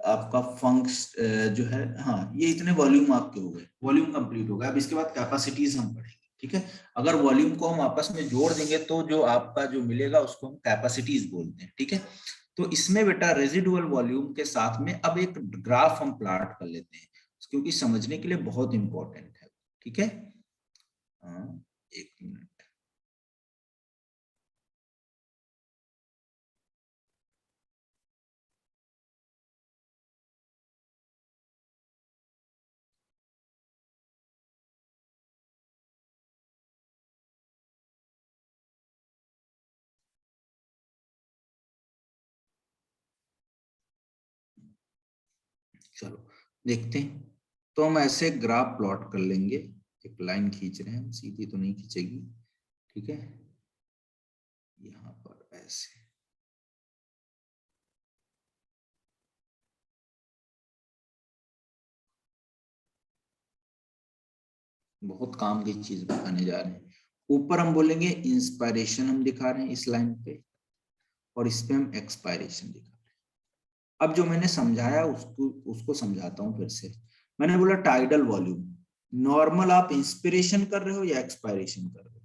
आपका फंक्शन जो है, हाँ ये इतने वॉल्यूम आपके हो गए, वॉल्यूम कंप्लीट हो गया। अब इसके बाद कैपेसिटीज हम पढ़ेंगे। ठीक है, अगर वॉल्यूम को हम आपस में जोड़ देंगे तो जो आपका जो मिलेगा उसको हम कैपेसिटीज बोलते हैं। ठीक है, तो इसमें बेटा रेजिडुअल वॉल्यूम के साथ में अब एक ग्राफ हम प्लॉट कर लेते हैं, क्योंकि समझने के लिए बहुत इंपॉर्टेंट है। ठीक है, हाँ एक मिनट, चलो देखते हैं। तो हम ऐसे ग्राफ प्लॉट कर लेंगे, एक लाइन खींच रहे हैं, सीधी तो नहीं खींचेगी। ठीक है, यहाँ पर ऐसे, बहुत काम की चीज बताने जा रहे हैं। ऊपर हम बोलेंगे इंस्पायरेशन हम दिखा रहे हैं इस लाइन पे, और इस पे हम एक्सपायरेशन दिखा रहे हैं। अब जो मैंने समझाया उसको समझाता हूँ फिर से। मैंने बोला टाइडल वॉल्यूम, नॉर्मल आप इंस्पिरेशन कर रहे हो या एक्सपायरेशन कर रहे हो,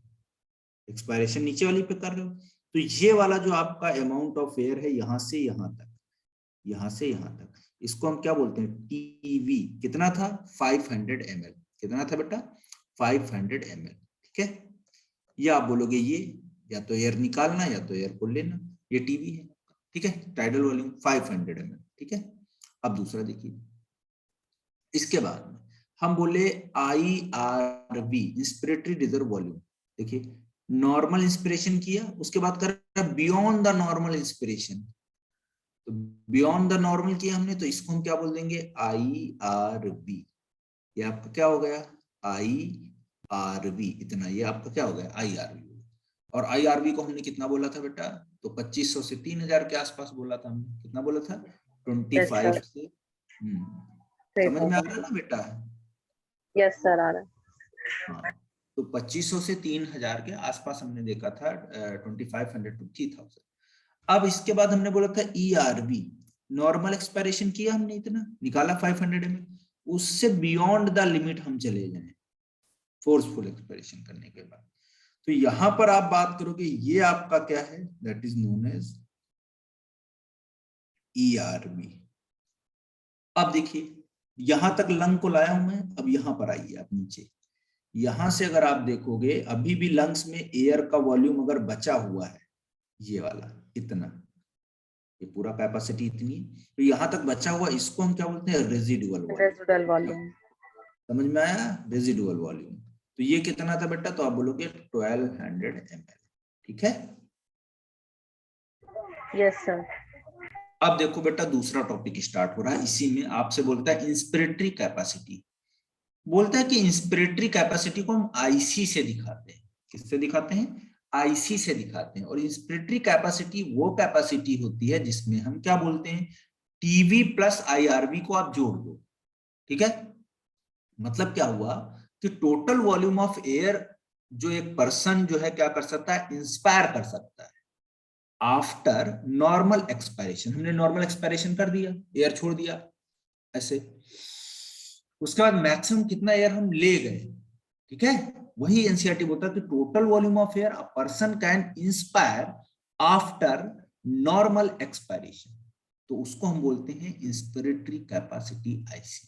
एक्सपायरेशन नीचे वाली पे कर रहे हो, तो ये वाला जो आपका अमाउंट ऑफ एयर है यहाँ से यहाँ तक, यहाँ से यहाँ तक, इसको हम क्या बोलते हैं, TV। कितना था, 500 ml। कितना था बेटा, 500 ml। ठीक है, ये आप बोलोगे ये या तो एयर निकालना या तो एयर को लेना, ये TV है। ठीक है, टाइडल वॉल्यूम 500 ml। ठीक है, अब दूसरा देखिए, इसके बाद में हम बोले IRV इंस्पिरेटरी रिजर्व वॉल्यूम। देखिए नॉर्मल इंस्पिरेशन किया, उसके बाद कर बियॉन्ड द नॉर्मल इंस्पिरेशन, तो बियॉन्ड द नॉर्मल किया हमने, तो इसको हम क्या बोल देंगे, IRV। ये आपका क्या हो गया, IRV, इतना, ये आपका क्या हो गया, IRV। और IRV को हमने कितना बोला था बेटा? तो 2500 से 3000 के आसपास बोला था हमने। कितना बोला था? 25 से समझ में आ रहा है ना बेटा? यस सर आ रहा है। हाँ, तो 2500 से 3000 के आसपास हमने देखा था, 2500 to 3000। अब इसके बाद हमने बोला था ERV, नॉर्मल एक्सपायरेशन किया हमने, इतना निकाला 500 ml, उससे बियॉन्ड द लिमिट हम चले जाएं फोर्सफुल एक्सपायरेशन करने के बाद। तो यहां पर आप बात करोगे, ये आपका क्या है? That is known as ERV। अब देखिए, यहां तक लंग को लाया हूं मैं, अब यहां पर आइए आप नीचे। यहां से अगर आप देखोगे, अभी भी लंग्स में एयर का वॉल्यूम अगर बचा हुआ है, ये वाला इतना, ये पूरा कैपेसिटी इतनी, तो यहां तक बचा हुआ, इसको हम क्या बोलते हैं? Residual volume. Residual volume. समझ में आया? Residual volume. तो ये कितना था बेटा? तो आप बोलोगे 1200 ml। ठीक है? Yes sir. अब देखो बेटा, दूसरा टॉपिक स्टार्ट हो रहा है। इसी में आपसे बोलता है इंस्पिरेटरी कैपेसिटी। बोलता है कि इंस्पिरेटरी कैपेसिटी को हम आईसी से दिखाते हैं। किससे दिखाते हैं? आईसी से दिखाते हैं। और इंस्पिरेटरी कैपेसिटी वो कैपेसिटी होती है जिसमें हम क्या बोलते हैं? टीवी प्लस आईआरवी को आप जोड़ दो। ठीक है? मतलब क्या हुआ कि टोटल वॉल्यूम ऑफ एयर जो एक पर्सन जो है क्या कर सकता है? इंस्पायर कर सकता है आफ्टर नॉर्मल एक्सपायरेशन। हमने नॉर्मल एक्सपायरेशन कर दिया, एयर छोड़ दिया ऐसे, उसके बाद मैक्सिमम कितना एयर हम ले गए। ठीक है? वही एनसीईआरटी बोलता है कि total volume of air a person can inspire after normal expiration, तो उसको हम बोलते हैं इंस्पिरेटरी कैपेसिटी आईसी।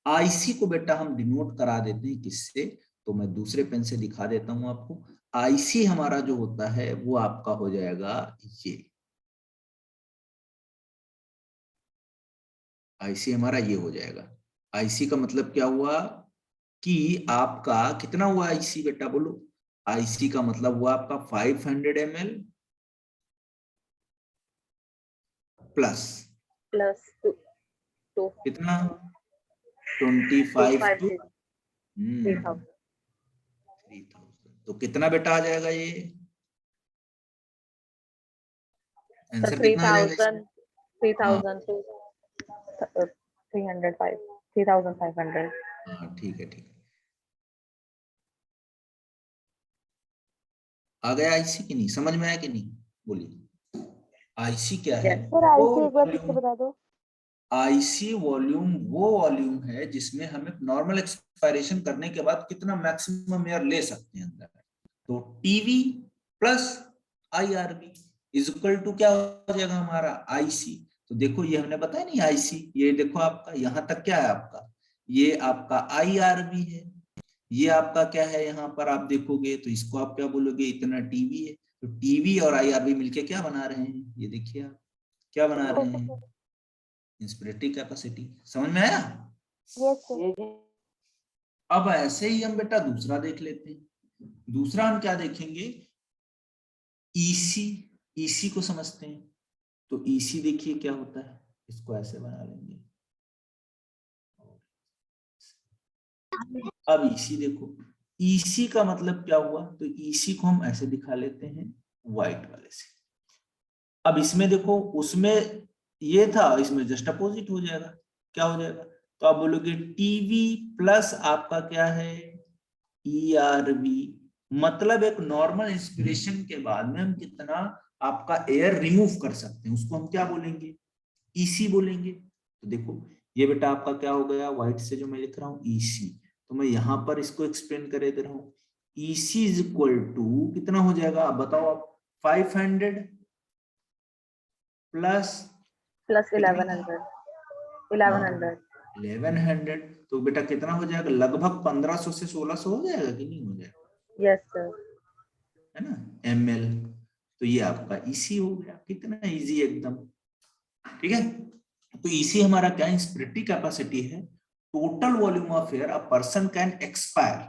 आईसी को बेटा हम डिनोट करा देते हैं किससे? तो मैं दूसरे पेन से दिखा देता हूं आपको। आईसी हमारा जो होता है वो आपका हो जाएगा ये, आईसी हमारा ये हो जाएगा। आईसी का मतलब क्या हुआ कि आपका कितना हुआ आईसी बेटा? बोलो। आईसी का मतलब हुआ आपका 500 ml प्लस प्लस टू कितना? 25 टू 3000। 3000। तो कितना बेटा आ जाएगा ये? आंसर कितना आ जाएगा इसमें? 3000 to 305 3500। हाँ ठीक है, ठीक है। आ गया आईसी कि नहीं? समझ में आया कि नहीं? बोलिए। आईसी क्या है? यस सर वो आईसी एक बार फिर से वॉल्यूम, बता दो। आईसी वॉल्यूम वो वॉल्यूम है जिसमें हम एक नॉर्मल एक्सपायरेशन करने के बाद कितना मैक्सिमम एयर ले सकते हैं अंदर। तो TV plus IRV is equal to क्या हो जाएगा हमारा? आईसी। तो देखो ये हमने बताया नहीं आईसी, ये देखो आपका यहां तक क्या है आपका? ये आपका आईआरबी है। ये आपका क्या है? यहाँ पर आप देखोगे तो इसको आप क्या बोलोगे? इतना टीवी है। तो टीवी और आईआरबी मिलके क्या बना रहे हैं? ये देखिए आप क्या बना रहे ओके हैं? सर। Inspiratory capacity. समझ में आया? Yes sir. अब ऐसे ही हम बेटा दूसरा देख लेते हैं। दूसरा हम क्या देखेंगे? ईसी। ईसी को समझते हैं। तो ईसी देखिए क्या होता है, इसको ऐसे बना लेंगे। अब ईसी देखो, ईसी का मतलब क्या हुआ? तो ईसी को हम ऐसे दिखा लेते हैं व्हाइट वाले से। अब इसमें देखो, उसमें ये था, इसमें जस्ट अपोजिट हो जाएगा। क्या हो जाएगा? तो आप बोलोगे टीवी प्लस आपका क्या है? ईआरवी। मतलब एक नॉर्मल इंस्पिरेशन के बाद में हम कितना आपका एयर रिमूव कर सकते हैं, उसको हम क्या बोलेंगे? ईसी बोलेंगे। तो देखो ये बेटा आपका क्या हो गया? व्हाइट से जो मैं लिख रहा हूँ ईसी, तो मैं यहां पर इसको एक्सप्लेन कर दे रहा हूँ। ईसी इज इक्वल टू कितना हो जाएगा? आप बताओ आप। 500 प्लस प्लस कितना था? 1100। हाँ 1100। 1100। तो बेटा कितना हो जाएगा? लगभग 1500 से 1600 हो जाएगा कि नहीं हो जाएगा? Yes sir. है ना? ml। तो ये आपका ईसी हो गया। कितना इजी एकदम। ठीक है? तो ईसी हमारा क्या इंस्पिरेटरी कैपेसिटी है? Total volume of air a person can expire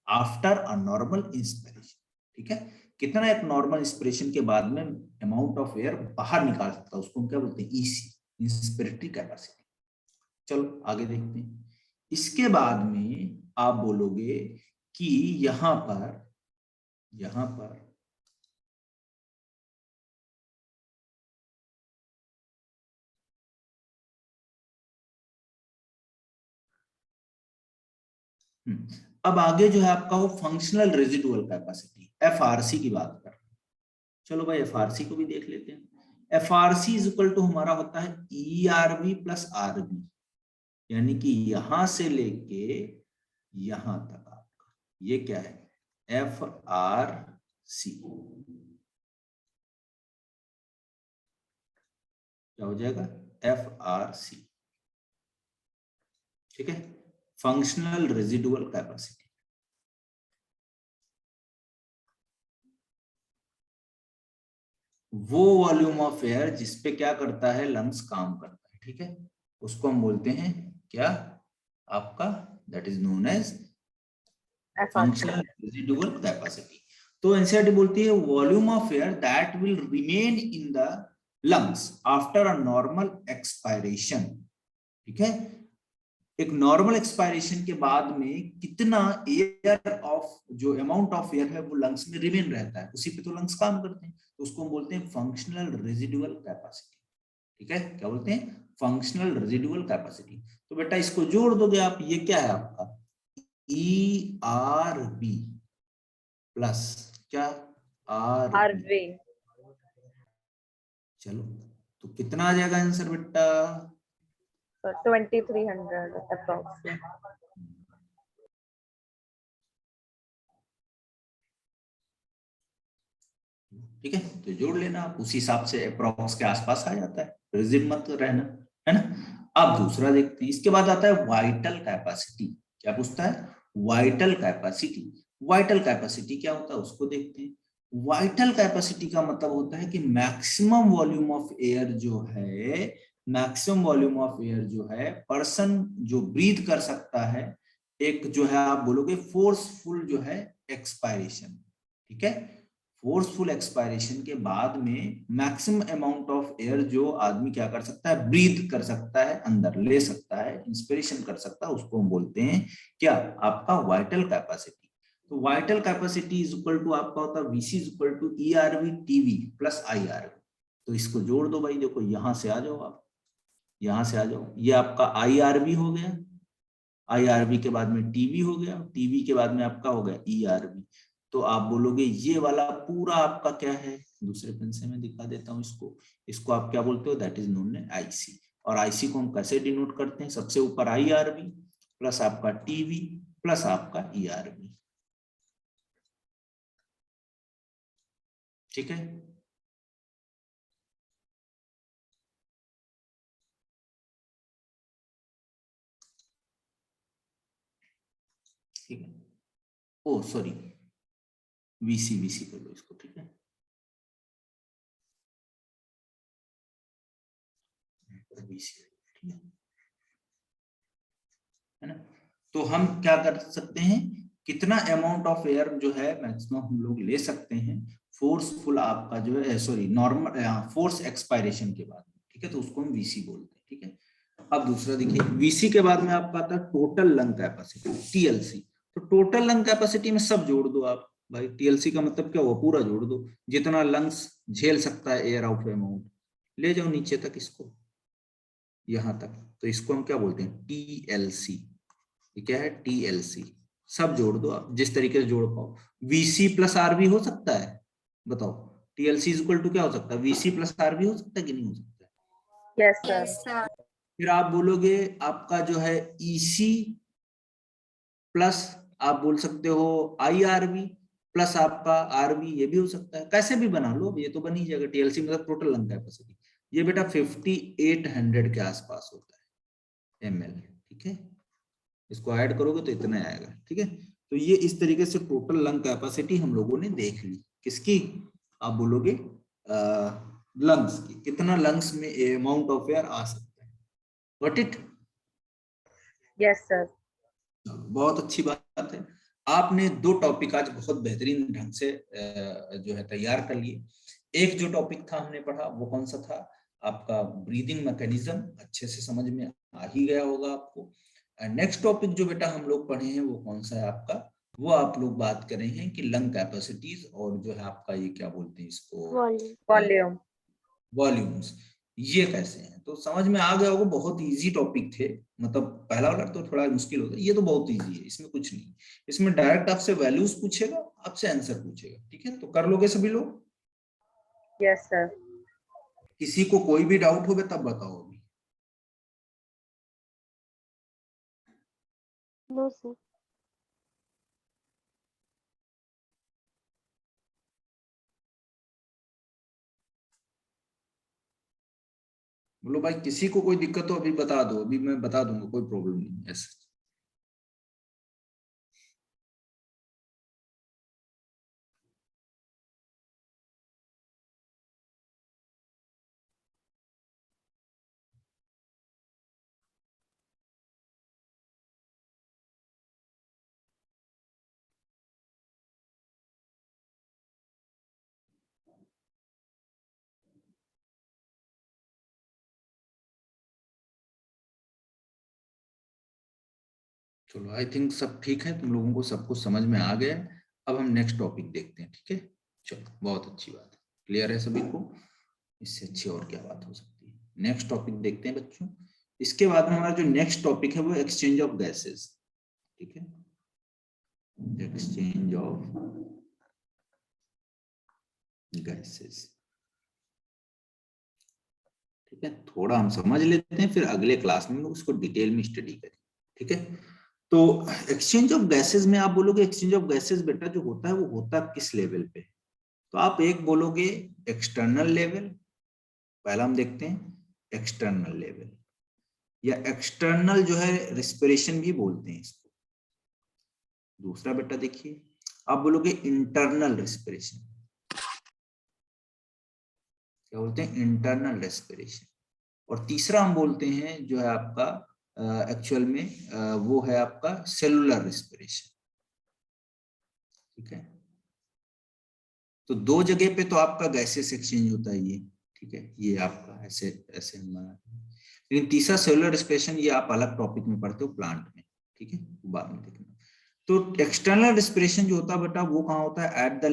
after a normal inspiration. ठीक है? कितना एक नॉर्मल इंस्पिरेशन के बाद में अमाउंट ऑफ एयर बाहर निकाल सकता है, उसको हम क्या बोलते हैं? EC, inspiratory capacity. चलो आगे देखते हैं। इसके बाद में आप बोलोगे कि यहां पर अब आगे जो है आपका वो फंक्शनल रेजिडुअल कैपेसिटी एफआरसी की बात कर रहे हैं। चलो भाई एफआरसी को भी देख लेते हैं। एफआरसी इज इक्वल टू हमारा होता है ईआरबी प्लस आरबी, यानी कि यहां से लेके यहां तक आपका ये क्या है एफ आर सी, क्या हो जाएगा एफ आर सी, ठीक है, फंक्शनल रेजिडुअल कैपेसिटी। वो वॉल्यूम ऑफ एयर जिसपे क्या करता है लंग्स काम करता है, ठीक है, उसको हम बोलते हैं क्या आपका that is known as functional residual capacity. तो एनसीईआरटी बोलती है volume of air that will remain in the lungs after a normal expiration, ठीक है, एक नॉर्मल एक्सपायरेशन के बाद में कितना एयर ऑफ जो अमाउंट ऑफ एयर है वो लंग्स में रिमेन रहता है, उसी पे तो लंग्स काम करते हैं, तो उसको हम बोलते हैं फंक्शनल रेजिडुअल कैपेसिटी, ठीक है, क्या बोलते हैं फंक्शनल रेजिडुअल कैपेसिटी। तो बेटा इसको जोड़ दोगे आप, ये क्या है आपका ई आर बी प्लस क्या आर बी, चलो तो कितना आ जाएगा आंसर बेटा 2300 अप्रॉक्स। ठीक है, तो जोड़ लेना आप, उसी हिसाब से अप्रॉक्स के आसपास आ जाता है, रिजिड मत रहना, है ना। अब दूसरा देखते हैं, इसके बाद आता है वाइटल कैपेसिटी। क्या पूछता है वाइटल कैपेसिटी। वाइटल कैपेसिटी क्या होता है उसको देखते हैं। वाइटल कैपेसिटी का मतलब होता है कि मैक्सिमम वॉल्यूम ऑफ एयर जो है, मैक्सिमम वॉल्यूम ऑफ एयर जो है पर्सन जो ब्रीथ कर सकता है, एक जो है आप बोलोगे फोर्सफुल जो है एक्सपायरेशन, ठीक है, फोर्सफुल एक्सपायरेशन के बाद में मैक्सिमम अमाउंट ऑफ एयर जो आदमी क्या कर सकता है ब्रीथ कर सकता है, अंदर ले सकता है, इंस्पिरेशन कर सकता है, उसको हम बोलते हैं क्या आपका वाइटल कैपेसिटी। तो vital capacity is equal to आपका होता है VC is equal to ERV TV plus IRV. तो इसको जोड़ दो भाई, देखो यहां से आ जाओ आप, यहां से आ जाओ, ये आपका आईआरवी हो गया, आईआरवी के बाद में टीवी हो गया, टीवी के बाद में आपका हो गया ईआरवी। तो आप बोलोगे ये वाला पूरा आपका क्या है, दूसरे पेन से मैं दिखा देता हूं इसको, इसको आप क्या बोलते हो that is known as IC. और आईसी को हम कैसे डिनोट करते हैं, सबसे ऊपर आईआरवी प्लस आपका टीवी प्लस आपका ईआरवी, ठीक है। ठीक है, ओ सॉरी वीसी, वीसी कर लो इसको, ठीक है, वीसी, ठीक है ना। तो हम क्या कर सकते हैं, कितना अमाउंट ऑफ एयर जो है मैक्सिमम हम लोग ले सकते हैं फोर्सफुल आपका जो है सॉरी नॉर्मल फोर्स एक्सपायरेशन के बाद, ठीक है, तो उसको हम वीसी बोलते हैं, ठीक है। अब दूसरा देखिए, वीसी के बाद में आपका आता है टोटल लंग कैपेसिटी टीएलसी। तो टोटल लंग कैपेसिटी में सब जोड़ दो आप भाई, टीएलसी का मतलब क्या हुआ पूरा जोड़ दो, जितना लंग्स झेल सकता है एयर आउट अमाउंट, ले जाओ नीचे तक इसको, यहां तक, तो इसको हम क्या बोलते हैं टीएलसी। ये क्या है टीएलसी, सब जोड़ दो आप जिस तरीके से जोड़ पाओ। वीसी प्लस आरबी हो सकता है, बताओ टीएलसी इज इक्वल टू क्या हो सकता है वीसी प्लस आरबी हो सकता है कि नहीं हो सकता है। Yes sir. फिर आप बोलोगे आपका जो है ईसी प्लस आप बोल सकते हो आईआरबी प्लस आपका आरबी, ये भी हो सकता है, कैसे भी बना लो, ये तो बन ही जाएगा। टीएलसी मतलब टोटल लंग कैपेसिटी, ये बेटा 5800 के आसपास होता है ml, ठीक है, इसको ऐड करोगे तो इतना आएगा, ठीक है। तो ये इस तरीके से टोटल लंग कैपेसिटी हम लोगों ने देख ली, किसकी आप बोलोगे लंग्स की, कितना लंग्स में अमाउंट ऑफ एयर आ सकता है, गॉट इट। Yes sir. बहुत अच्छी बात है, आपने दो टॉपिक आज बहुत बेहतरीन ढंग से जो है तैयार कर लिए। एक जो टॉपिक था हमने पढ़ा वो कौन सा था आपका ब्रीदिंग मैकेनिज्म, अच्छे से समझ में आ ही गया होगा आपको। नेक्स्ट टॉपिक जो बेटा हम लोग पढ़े हैं वो कौन सा है आपका, वो आप लोग बात कर रहे हैं कि लंग कैपेसिटीज और जो है आपका ये क्या बोलते हैं इसको वॉल्यूम। वॉल्यूम्स। ये कैसे हैं, तो समझ में आ गया होगा, बहुत इजी टॉपिक थे। मतलब पहला वाला तो थोड़ा मुश्किल होता है, ये तो बहुत इजी है, इसमें कुछ नहीं। इसमें डायरेक्ट आपसे वैल्यूज पूछेगा, आपसे आंसर पूछेगा, ठीक है। तो कर लोगे सभी लोग? Yes sir. किसी को कोई भी डाउट होगा तब बताओ अभी। No sir. बोलो भाई, किसी को कोई दिक्कत हो अभी बता दो, अभी मैं बता दूंगा, कोई प्रॉब्लम नहीं है ऐसा। चलो, आई थिंक सब ठीक है, तुम लोगों को सब कुछ समझ में आ गया है। अब हम नेक्स्ट टॉपिक देखते हैं, ठीक है। चलो, बहुत अच्छी बात है, क्लियर है सभी को। इससे अच्छी और क्या बात हो सकती है। नेक्स्ट टॉपिक देखते हैं बच्चों। इसके बाद में हमारा जो नेक्स्ट टॉपिक है वो एक्सचेंज ऑफ गैसेस, ठीक है। एक्सचेंज ऑफ गैसेस, ठीक है। थोड़ा हम समझ लेते हैं, फिर अगले क्लास में उसको डिटेल में स्टडी करें, ठीक है। तो एक्सचेंज ऑफ गैसेस में आप बोलोगे, एक्सचेंज ऑफ गैसेस बेटा जो होता है वो होता है किस लेवल पे? तो आप एक बोलोगे एक्सटर्नल लेवल, पहला हम देखते हैं एक्सटर्नल लेवल, या एक्सटर्नल जो है रिस्पिरेशन भी बोलते हैं इसको। दूसरा बेटा देखिए, आप बोलोगे इंटरनल रिस्पिरेशन, क्या बोलते हैं? Internal respiration. और तीसरा हम बोलते हैं जो है आपका एक्चुअल में वो है आपका सेलुलर रेस्पिरेशन, ठीक है। तो दो जगह पे तो आपका गैसेस एक्सचेंज होता है ये, ठीक है। ये आपका ऐसे ऐसे हम बनाते हैं। लेकिन तीसरा सेलुलर रेस्पिरेशन ये आप अलग टॉपिक में पढ़ते हो प्लांट में, ठीक है, बाद में देखना। तो एक्सटर्नल रेस्पिरेशन जो होता है बेटा वो कहाँ होता है? At the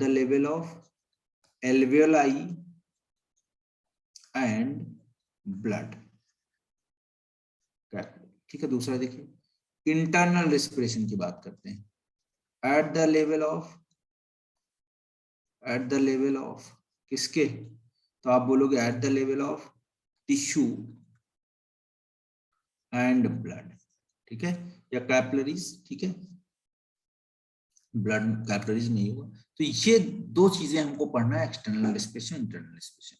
level of alveoli and blood, ठीक है। दूसरा देखिए, इंटरनल रेस्पिरेशन की बात करते हैं। एट द लेवल ऑफ किसके? तो आप बोलोगे at the level of tissue and blood, ठीक है, या कैपिलरीज, ठीक है। ब्लड कैपिलरीज नहीं हुआ। तो ये दो चीजें हमको पढ़ना है, एक्सटर्नल रेस्पिरेशन, इंटरनल रेस्पिरेशन।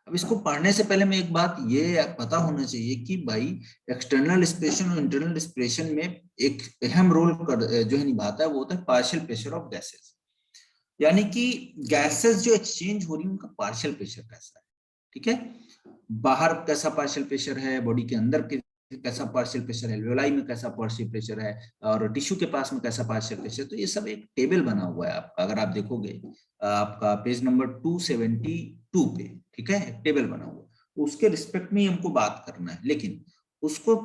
अब इसको पढ़ने से पहले में एक बात ये पता होना चाहिए कि भाई एक्सटर्नल रेस्पिरेशन और इंटरनल रेस्पिरेशन में एक अहम रोल जो है निभाता है वो होता है पार्शियल प्रेशर ऑफ गैसेस। यानी कि गैसेस जो एक्सचेंज हो रही है उनका पार्शियल प्रेशर कैसा है, ठीक है। बाहर कैसा पार्शियल प्रेशर है, बॉडी के अंदर कैसा पार्शियल प्रेशर है, एल्वेओलाई में कैसा पार्शियल प्रेशर है, और टिश्यू के पास में कैसा पार्शियल प्रेशर। तो ये सब एक टेबल बना हुआ है आपका, अगर आप देखोगे आपका पेज नंबर 272 पे, ठीक है, एक टेबल बना हुआ। उसके रिस्पेक्ट में ही हमको बात करना है, लेकिन उसको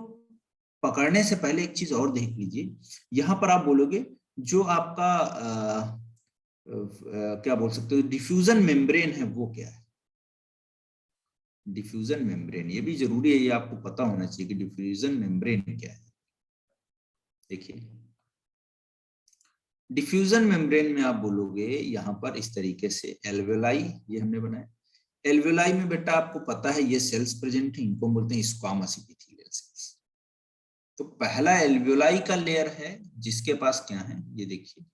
पकड़ने से पहले एक चीज और देख लीजिए। यहाँ पर आप बोलोगे जो आपका क्या बोल सकते हो, डिफ्यूजन मेम्ब्रेन है वो क्या है? डिफ्यूजन मेम्ब्रेन, ये भी जरूरी है, ये आपको पता होना चाहिए कि डिफ्यूजन मेम्ब्रेन क्या है। देखिए, डिफ्यूजन मेम्ब्रेन में आप बोलोगे यहाँ पर इस तरीके से, एल्वेलाई ये हमने बनाया। एल्वेलाई में बेटा आपको पता है ये सेल्स प्रेजेंट है, इनको बोलते हैं स्क्वामस एपिथेलियल सेल्स। तो पहला एल्वेलाई का लेयर है जिसके पास क्या है, ये देखिए,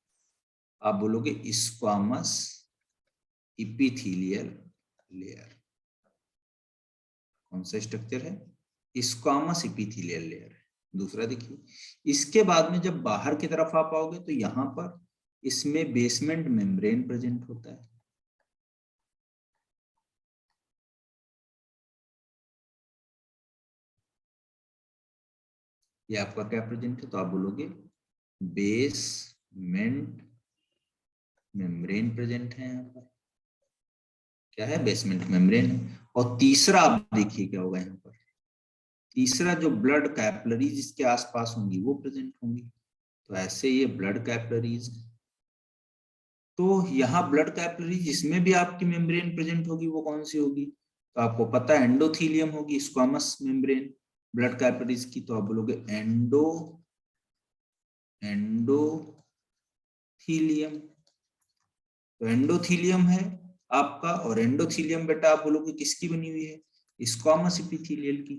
आप बोलोगे स्क्वामस एपिथेलियल लेयर। कौन सा स्ट्रक्चर है? स्क्वामस एपिथेलियल लेयर है। दूसरा देखिए, इसके बाद में जब बाहर की तरफ आप आओगे तो यहां पर इसमें बेसमेंट मेम्ब्रेन प्रेजेंट होता है। ये आपका क्या प्रेजेंट है? तो आप बोलोगे बेसमेंट मेम्ब्रेन प्रेजेंट है यहाँ पर। क्या है? Basement membrane. और तीसरा आप देखिए क्या होगा यहाँ पर, तीसरा जो ब्लड कैपिलरीज इसके आसपास होंगी वो प्रेजेंट होंगी। तो ऐसे ये ब्लड कैपिलरीज तो यहाँ ब्लड कैपिलरी जिसमें भी आपकी मेम्ब्रेन प्रेजेंट होगी वो कौन सी होगी, तो आपको पता है एंडोथीलियम होगी, स्क्वामस मेम्ब्रेन ब्लड कैपिलरीज की, तो आप बोलोगे एंडोथीलियम। तो एंडोथीलियम है आपका, और एंडोथीलियम बेटा आप बोलोगे किसकी बनी हुई है, स्क्वामस एपिथेलियल की।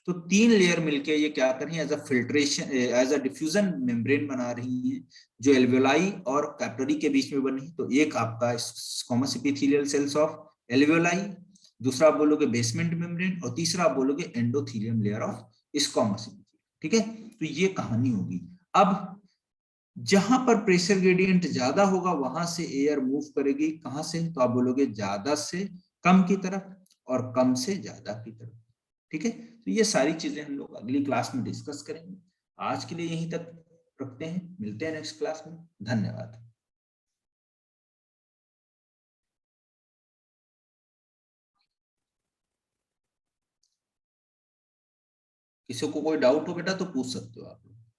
तो 3 लेयर मिलके ये क्या कर रही है, as a filtration as a diffusion membrane बना रही है जो एल्वेओलाई और कैपिलरी के बीच में बनी। तो एक आपका squamous epithelial cells of alveoli, दूसरा आप बोलोगे बेसमेंट मेम्ब्रेन, और तीसरा आप बोलोगे endothelium layer of squamous epithelial. ठीक है, तो ये कहानी होगी। अब जहां पर प्रेशर ग्रेडियंट ज्यादा होगा वहां से एयर मूव करेगी, कहां से, तो आप बोलोगे ज्यादा से कम की तरफ और कम से ज्यादा की तरफ। ठीक है, तो ये सारी चीजें हम लोग अगली क्लास में डिस्कस करेंगे। आज के लिए यहीं तक रखते हैं, मिलते हैं नेक्स्ट क्लास में। धन्यवाद। किसी को कोई डाउट हो बेटा तो पूछ सकते हो आप लोग।